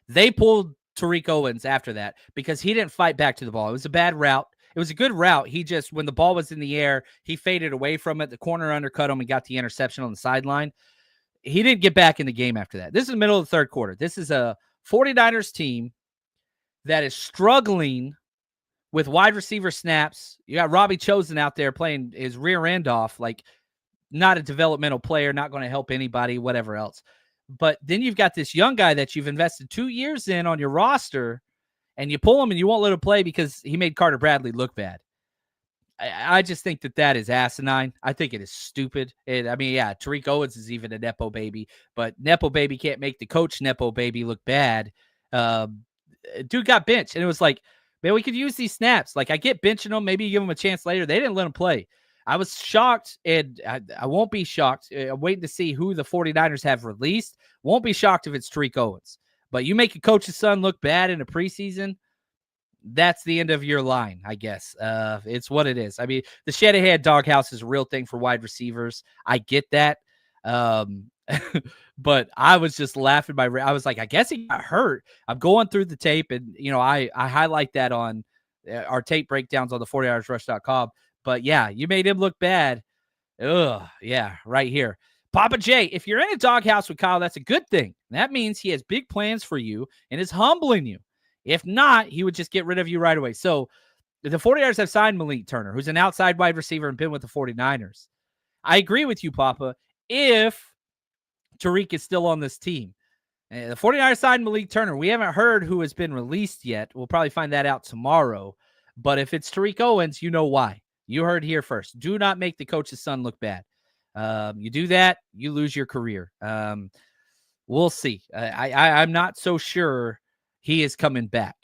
They pulled Tariq Owens after that because he didn't fight back to the ball. It was a bad route. It was a good route. He just, when the ball was in the air, he faded away from it. The corner undercut him and got the interception on the sideline. He didn't get back in the game after that. This is the middle of the third quarter. This is a 49ers team that is struggling with wide receiver snaps. You got Robbie Chosen out there playing his rear end off, like not a developmental player, not going to help anybody, whatever else. But then you've got this young guy that you've invested 2 years in on your roster, and you pull him and you won't let him play because he made Carter Bradley look bad. I just think that is asinine. I think it is stupid. I mean, yeah, Tariq Owens is even a Nepo baby, but Nepo baby can't make the coach Nepo baby look bad. Dude got benched, and it was like, man, we could use these snaps. Like, I get benching them. Maybe you give them a chance later. They didn't let him play. I was shocked, and I won't be shocked. I'm waiting to see who the 49ers have released. Won't be shocked if it's Tariq Owens. But you make a coach's son look bad in a preseason, that's the end of your line, I guess. It's what it is. I mean, the Shanahan doghouse is a real thing for wide receivers. I get that. But I was just laughing. I was like, I guess he got hurt. I'm going through the tape, and, I highlight that on our tape breakdowns on the 40hoursrush.com. But, yeah, you made him look bad. Ugh, yeah, right here. Papa J, if you're in a doghouse with Kyle, that's a good thing. That means he has big plans for you and is humbling you. If not, he would just get rid of you right away. So the 49ers have signed Malik Turner, who's an outside wide receiver and been with the 49ers. I agree with you, Papa, if Tariq is still on this team. The 49ers signed Malik Turner. We haven't heard who has been released yet. We'll probably find that out tomorrow. But if it's Tariq Owens, you know why. You heard here first. Do not make the coach's son look bad. You do that, you lose your career. We'll see. I'm not so sure he is coming back.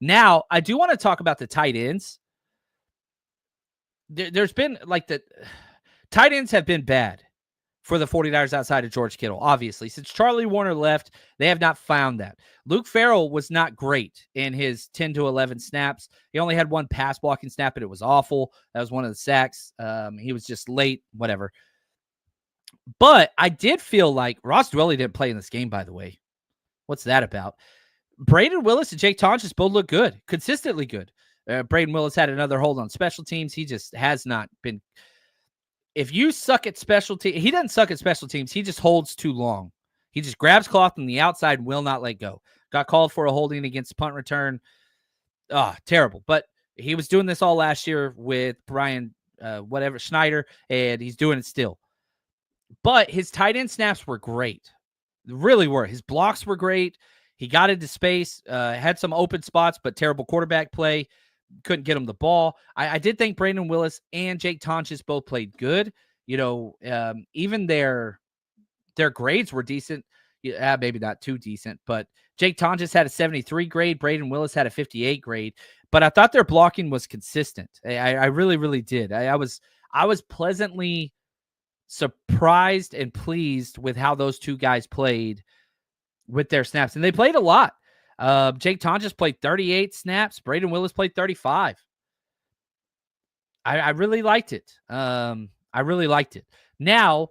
Now, I do want to talk about the tight ends. There's been the tight ends have been bad for the 49ers outside of George Kittle, obviously. Since Charlie Warner left, they have not found that. Luke Farrell was not great in his 10 to 11 snaps. He only had one pass blocking snap, and it was awful. That was one of the sacks. He was just late, whatever. But I did feel like Ross Dwelly didn't play in this game, by the way. What's that about? Braden Willis and Jake Tonjes both look good, consistently good. Braden Willis had another hold on special teams. He just has not been. If you suck at special teams, he doesn't suck at special teams. He just holds too long. He just grabs cloth on the outside, will not let go. Got called for a holding against punt return. Terrible. But he was doing this all last year with Brian, Schneider, and he's doing it still. But his tight end snaps were great. Really were. His blocks were great. He got into space, had some open spots, but terrible quarterback play. Couldn't get him the ball. I did think Brandon Willis and Jake Tonjes both played good. Even their grades were decent. Maybe not too decent, but Jake Tonjes had a 73 grade. Brandon Willis had a 58 grade. But I thought their blocking was consistent. I really, really did. I was pleasantly surprised and pleased with how those two guys played with their snaps. And they played a lot. Jake Tonjes played 38 snaps. Braden Willis played 35. I really liked it. I really liked it. Now,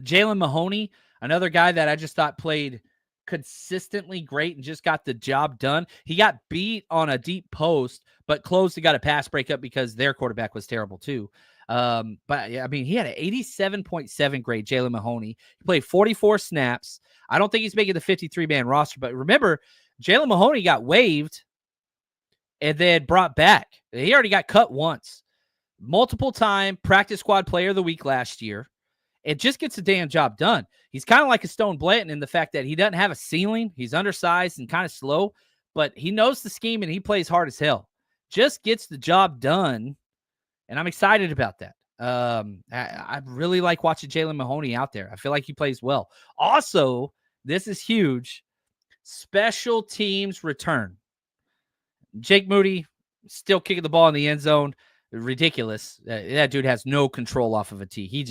Jalen Mahoney, another guy that I just thought played consistently great and just got the job done. He got beat on a deep post, but closed and got a pass breakup because their quarterback was terrible too. But I mean, he had an 87.7 grade, Jalen Mahoney. He played 44 snaps. I don't think he's making the 53-man roster, but remember, Jalen Mahoney got waived and then brought back. He already got cut once. Multiple time practice squad player of the week last year. It just gets the damn job done. He's kind of like a Stone Blanton in the fact that he doesn't have a ceiling. He's undersized and kind of slow, but he knows the scheme and he plays hard as hell. Just gets the job done, and I'm excited about that. I really like watching Jalen Mahoney out there. I feel like he plays well. Also, this is huge. Special teams return. Jake Moody still kicking the ball in the end zone. Ridiculous. That dude has no control off of a tee.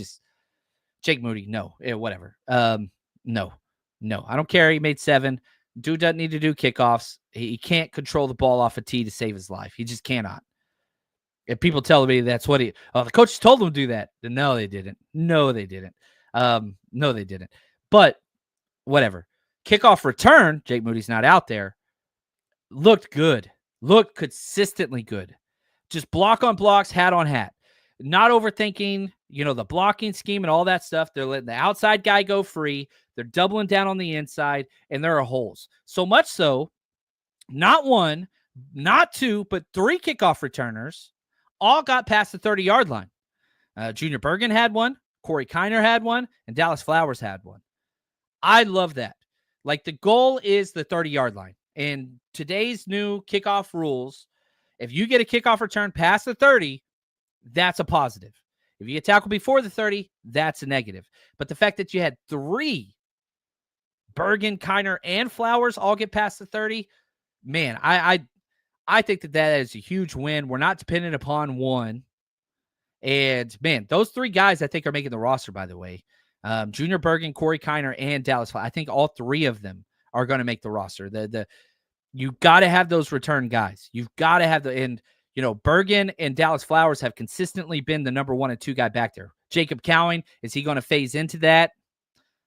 Jake Moody, no. Whatever. No. I don't care. He made 7. Dude doesn't need to do kickoffs. He can't control the ball off a tee to save his life. He just cannot. If people tell me that's what the coach told him to do that. No, they didn't. No, they didn't. But whatever. Kickoff return, Jake Moody's not out there. Looked good. Looked consistently good. Just block on blocks, hat on hat. Not overthinking, the blocking scheme and all that stuff. They're letting the outside guy go free. They're doubling down on the inside, and there are holes. So much so, not 1, not 2, but 3 kickoff returners all got past the 30-yard line. Junior Bergen had one, Corey Kiner had one, and Dallas Flowers had one. I love that. Like, the goal is the 30-yard line. In today's new kickoff rules, if you get a kickoff return past the 30, that's a positive. If you get tackled before the 30, that's a negative. But the fact that you had 3, Bergen, Kiner, and Flowers all get past the 30, man, I think that is a huge win. We're not dependent upon one. And, man, those 3 guys I think are making the roster, by the way. Junior Bergen, Corey Kiner, and Dallas Flowers. I think all 3 of them are going to make the roster. You got to have those return guys. You've got to have and Bergen and Dallas Flowers have consistently been the number 1 and 2 guy back there. Jacob Cowing, is he going to phase into that?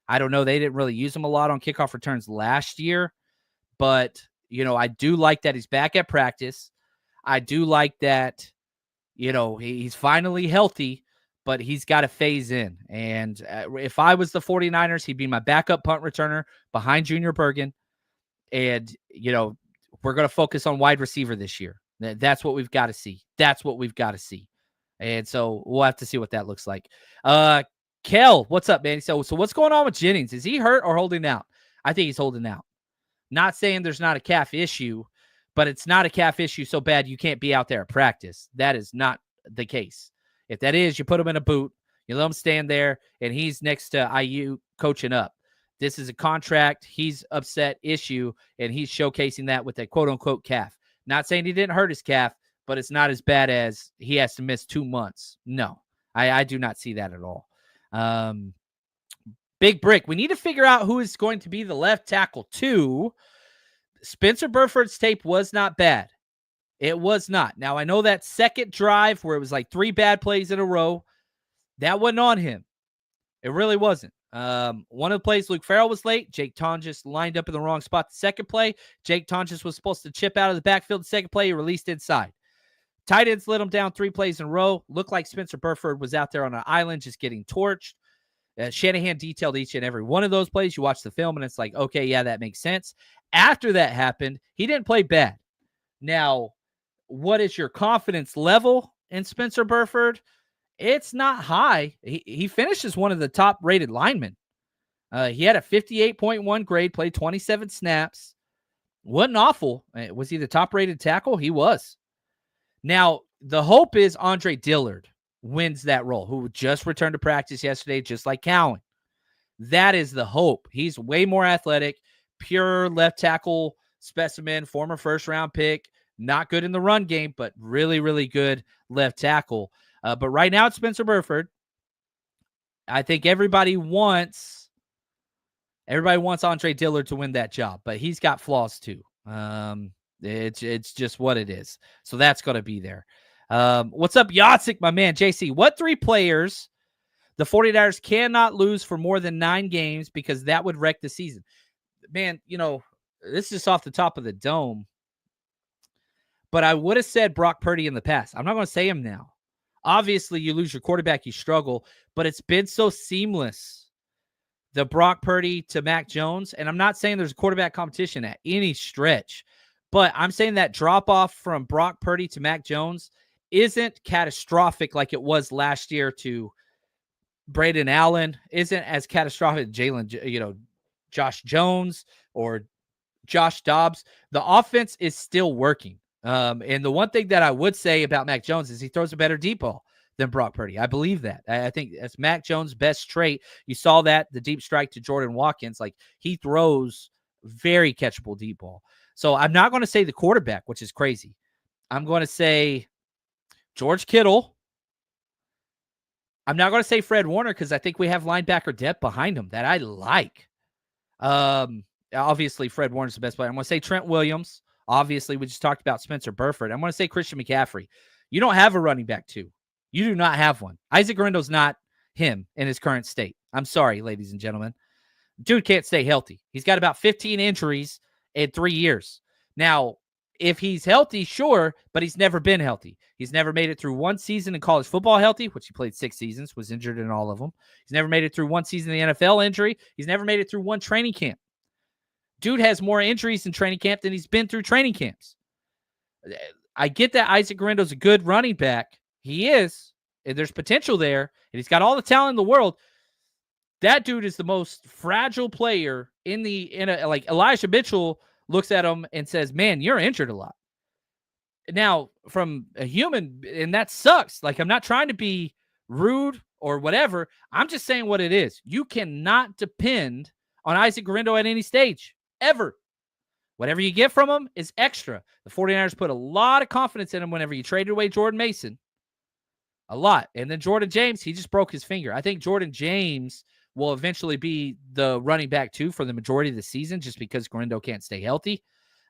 I don't know. They didn't really use him a lot on kickoff returns last year, but I do like that he's back at practice. I do like that, he's finally healthy, but he's got to phase in. And if I was the 49ers, he'd be my backup punt returner behind Junior Bergen. And, we're going to focus on wide receiver this year. That's what we've got to see. That's what we've got to see. And so we'll have to see what that looks like. Kel, what's up, man? So what's going on with Jennings? Is he hurt or holding out? I think he's holding out. Not saying there's not a calf issue, but it's not a calf issue so bad you can't be out there at practice. That is not the case. If that is, you put him in a boot, you let him stand there, and he's next to IU coaching up. This is a contract. He's upset issue, and he's showcasing that with a quote-unquote calf. Not saying he didn't hurt his calf, but it's not as bad as he has to miss 2 months. No, I do not see that at all. Big Brick, we need to figure out who is going to be the left tackle too. Spencer Burford's tape was not bad. It was not. Now, I know that second drive where it was like 3 bad plays in a row, that wasn't on him. It really wasn't. One of the plays, Luke Farrell was late. Jake Tonjes lined up in the wrong spot the second play. Jake Tonjes was supposed to chip out of the backfield the second play. He released inside. Tight ends let him down 3 plays in a row. Looked like Spencer Burford was out there on an island just getting torched. Shanahan detailed each and every one of those plays. You watch the film, and it's like, okay, yeah, that makes sense. After that happened, he didn't play bad. Now, what is your confidence level in Spencer Burford? It's not high. He finished as one of the top-rated linemen. He had a 58.1 grade, played 27 snaps. Wasn't awful. Was he the top-rated tackle? He was. Now, the hope is Andre Dillard wins that role, who just returned to practice yesterday, just like Cowan. That is the hope. He's way more athletic, pure left tackle specimen, former first-round pick, not good in the run game, but really, really good left tackle. But right now it's Spencer Burford. I think everybody wants Andre Dillard to win that job, but he's got flaws too. It's just what it is. So that's going to be there. What's up, Yatsik, my man? JC, what 3 players the 49ers cannot lose for more than 9 games because that would wreck the season? Man, this is just off the top of the dome. But I would have said Brock Purdy in the past. I'm not going to say him now. Obviously, you lose your quarterback, you struggle, but it's been so seamless. The Brock Purdy to Mac Jones, and I'm not saying there's a quarterback competition at any stretch, but I'm saying that drop-off from Brock Purdy to Mac Jones isn't catastrophic like it was last year to Braden Allen, isn't as catastrophic Jalen, Josh Jones or Josh Dobbs. The offense is still working. And the one thing that I would say about Mac Jones is he throws a better deep ball than Brock Purdy. I believe that. I think that's Mac Jones' best trait. You saw that, the deep strike to Jordan Watkins. Like, he throws very catchable deep ball. So I'm not going to say the quarterback, which is crazy. I'm going to say George Kittle. I'm not going to say Fred Warner because I think we have linebacker depth behind him that I like. Obviously, Fred Warner's the best player. I'm going to say Trent Williams. Obviously, we just talked about Spencer Burford. I'm going to say Christian McCaffrey. You don't have a running back 2. You do not have one. Isaac Guerendo's not him in his current state. I'm sorry, ladies and gentlemen. Dude can't stay healthy. He's got about 15 injuries in 3 years. Now, if he's healthy, sure, but he's never been healthy. He's never made it through 1 season in college football healthy, which he played 6 seasons, was injured in all of them. He's never made it through 1 season in the NFL injury. He's never made it through 1 training camp. Dude has more injuries in training camp than he's been through training camps. I get that Isaac Guerendo's a good running back. He is, and there's potential there, and he's got all the talent in the world. That dude is the most fragile player like Elijah Mitchell looks at him and says, man, you're injured a lot. Now, from a human, and that sucks. Like, I'm not trying to be rude or whatever. I'm just saying what it is. You cannot depend on Isaac Guerendo at any stage, ever. Whatever you get from him is extra. The 49ers put a lot of confidence in him whenever you traded away Jordan Mason. A lot. And then Jordan James, he just broke his finger. I think Jordan James will eventually be the running back, too, for the majority of the season, just because Guerendo can't stay healthy.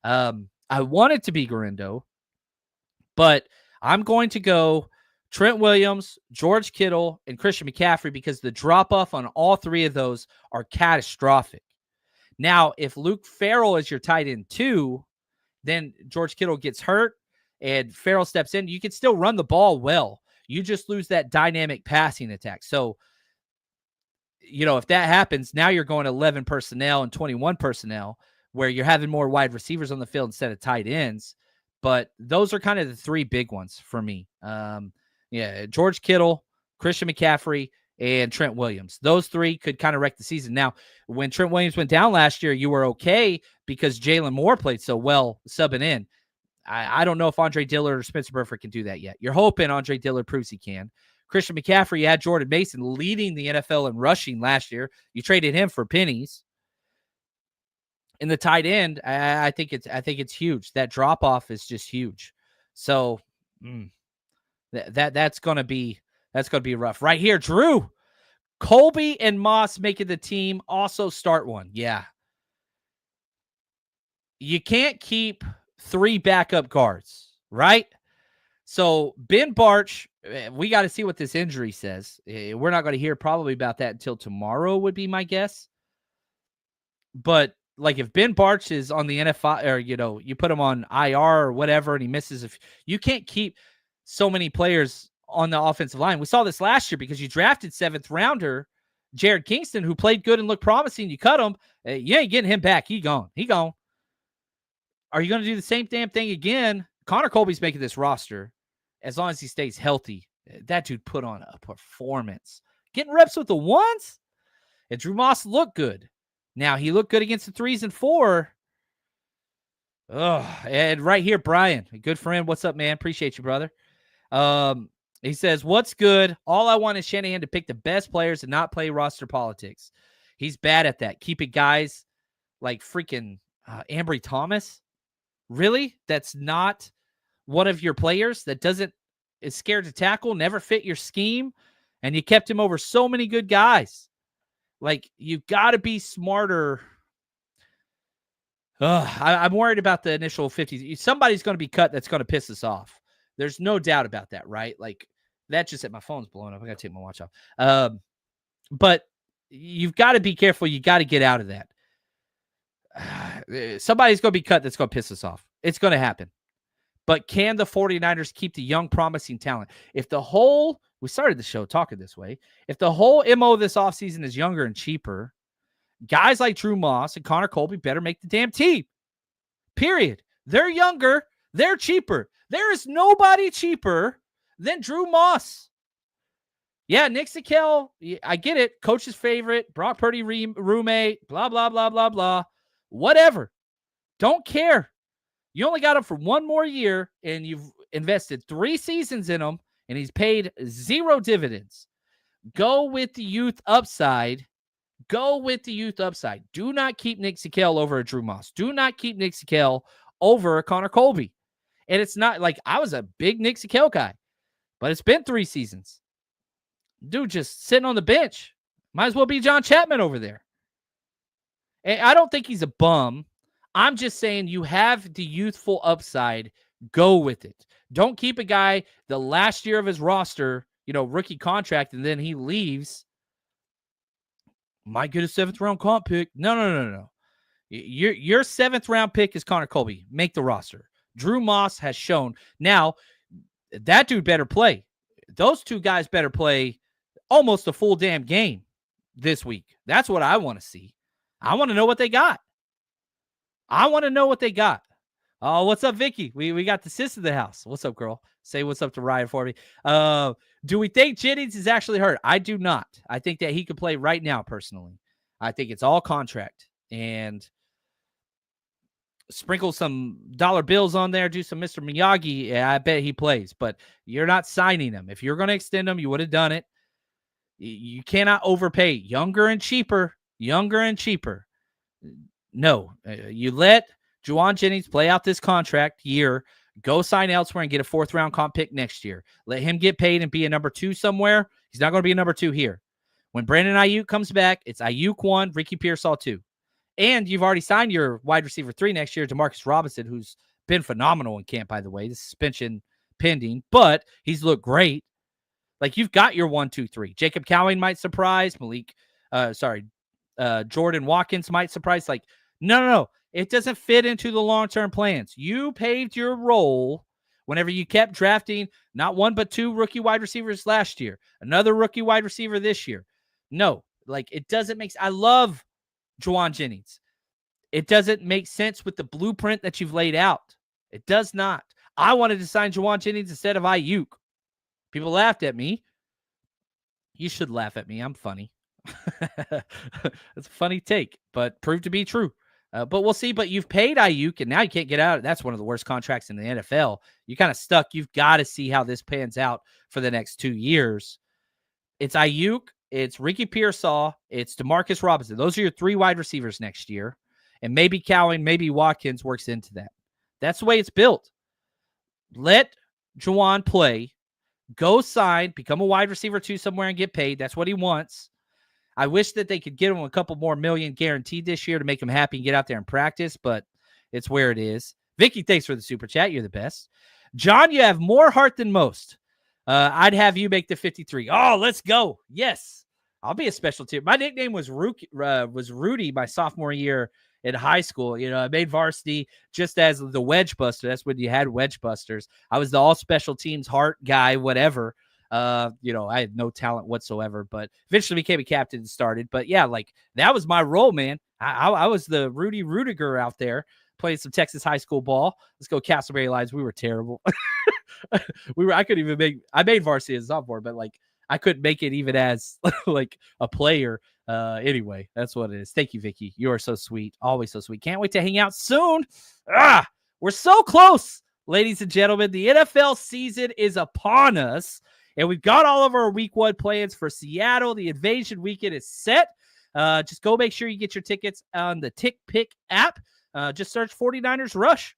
I want it to be Guerendo, but I'm going to go Trent Williams, George Kittle, and Christian McCaffrey because the drop-off on all three of those are catastrophic. Now, if Luke Farrell is your tight end too, then George Kittle gets hurt and Farrell steps in. You can still run the ball well. You just lose that dynamic passing attack. So, if that happens, now you're going 11 personnel and 21 personnel where you're having more wide receivers on the field instead of tight ends. But those are kind of the three big ones for me. George Kittle, Christian McCaffrey, and Trent Williams. Those three could kind of wreck the season. Now, when Trent Williams went down last year, you were okay because Jalen Moore played so well subbing in. I don't know if Andre Dillard or Spencer Burford can do that yet. You're hoping Andre Dillard proves he can. Christian McCaffrey, you had Jordan Mason leading the NFL in rushing last year. You traded him for pennies. In the tight end, I think it's huge. That drop off is just huge. So that's gonna be rough. Right here, Drew, Colby and Moss making the team. Also start one. Yeah, you can't keep three backup guards, right? So Ben Barch, we got to see what this injury says. We're not going to hear probably about that until tomorrow would be my guess. But like if Ben Barch is on the NFL or, you put him on IR or whatever, and he misses, if you can't keep so many players on the offensive line. We saw this last year because you drafted 7th rounder, Jared Kingston, who played good and looked promising. You cut him. You ain't getting him back. He gone. Are you going to do the same damn thing again? Connor Colby's making this roster as long as he stays healthy. That dude put on a performance. Getting reps with the ones. And Drew Moss looked good. Now, he looked good against the 3s and 4. And right here, Brian, a good friend. What's up, man? Appreciate you, brother. He says, what's good? All I want is Shanahan to pick the best players and not play roster politics. He's bad at that. Keeping guys like freaking Ambry Thomas. Really? That's not one of your players that is scared to tackle, never fit your scheme, and you kept him over so many good guys. Like, you've got to be smarter. I'm worried about the initial 50. Somebody's going to be cut that's going to piss us off. There's no doubt about that, right? Like, that just said my phone's blowing up. I got to take my watch off. But you've got to be careful. You got to get out of that. Somebody's going to be cut that's going to piss us off. It's going to happen. But can the 49ers keep the young, promising talent? We started the show talking this way. If the whole MO this offseason is younger and cheaper, guys like Drew Moss and Connor Colby better make the damn team. Period. They're younger. They're cheaper. There is nobody cheaper than Drew Moss. Yeah, Nick Sikel, I get it. Coach's favorite, Brock Purdy roommate, blah, blah, blah, blah, blah. Whatever. Don't care. You only got him for one more year, and you've invested 3 seasons in him, and he's paid 0 dividends. Go with the youth upside. Do not keep Nick Sikel over a Drew Moss. Do not keep Nick Sikel over a Connor Colby. And it's not like I was a big Nick Sikel guy, but it's been 3 seasons. Dude just sitting on the bench. Might as well be John Chapman over there. And I don't think he's a bum. I'm just saying you have the youthful upside. Go with it. Don't keep a guy the last year of his roster, rookie contract, and then he leaves. Might get a 7th round comp pick. No. Your 7th round pick is Connor Colby. Make the roster. Drew Moss has shown. Now, that dude better play. Those 2 guys better play almost a full damn game this week. That's what I want to see. I want to know what they got. Oh, what's up, Vicky? We got the sis of the house. What's up, girl? Say what's up to Ryan for me. Do we think Jennings is actually hurt? I do not. I think that he could play right now, personally. I think it's all contract. And sprinkle some dollar bills on there, do some Mr. Miyagi, yeah, I bet he plays. But you're not signing him. If you're going to extend him, you would have done it. You cannot overpay. Younger and cheaper. No, you let Juwan Jennings play out this contract year, go sign elsewhere and get a 4th-round comp pick next year. Let him get paid and be a number 2 somewhere. He's not going to be a number 2 here. When Brandon Ayuk comes back, it's Ayuk 1, Ricky Pearsall 2. And you've already signed your wide receiver 3 next year, Demarcus Robinson, who's been phenomenal in camp, by the way. The suspension pending, but he's looked great. Like, you've got your 1, 2, 3. Jacob Cowing might surprise. Jordan Watkins might surprise. Like, no. It doesn't fit into the long-term plans. You paved your role whenever you kept drafting not 1 but 2 rookie wide receivers last year, another rookie wide receiver this year. No, like, it doesn't make sense. I love Juwan Jennings. It doesn't make sense with the blueprint that you've laid out. It does not. I wanted to sign Juwan Jennings instead of Ayuk. People laughed at me. You should laugh at me. I'm funny. It's a funny take, but proved to be true. But we'll see. But you've paid Ayuk, and now you can't get out. That's one of the worst contracts in the NFL. You're kind of stuck. You've got to see how this pans out for the next 2 years. It's Ayuk, it's Ricky Pearsall, it's Demarcus Robinson. Those are your 3 wide receivers next year. And maybe Cowing, maybe Watkins works into that. That's the way it's built. Let Juwan play. Go sign, become a wide receiver 2 somewhere and get paid. That's what he wants. I wish that they could get him a couple more million guaranteed this year to make him happy and get out there and practice, but it's where it is. Vicky, thanks for the super chat. You're the best. John, you have more heart than most. I'd have you make the 53. Oh, let's go. Yes. I'll be a special team. My nickname was Rudy my sophomore year in high school. I made varsity just as the wedge buster. That's when you had wedge busters. I was the all special teams heart guy, whatever. I had no talent whatsoever, but eventually became a captain and started. But yeah, like, that was my role, man. I was the Rudy Rudiger out there playing some Texas high school ball. Let's go Castleberry Lions. We were terrible. I made varsity as a sophomore, but like, I couldn't make it even as like a player. Anyway, that's what it is. Thank you, Vicky. You are so sweet. Always so sweet. Can't wait to hang out soon. We're so close, ladies and gentlemen. The NFL season is upon us, and we've got all of our week 1 plans for Seattle. The invasion weekend is set. Just go make sure you get your tickets on the TickPick app. Just search 49ers Rush.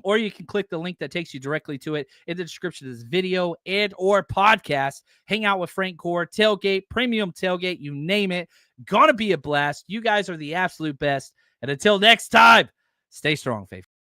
Or you can click the link that takes you directly to it in the description of this video and or podcast. Hang out with Frank Gore, tailgate, premium tailgate, you name it. Gonna be a blast. You guys are the absolute best. And until next time, stay strong, faithful.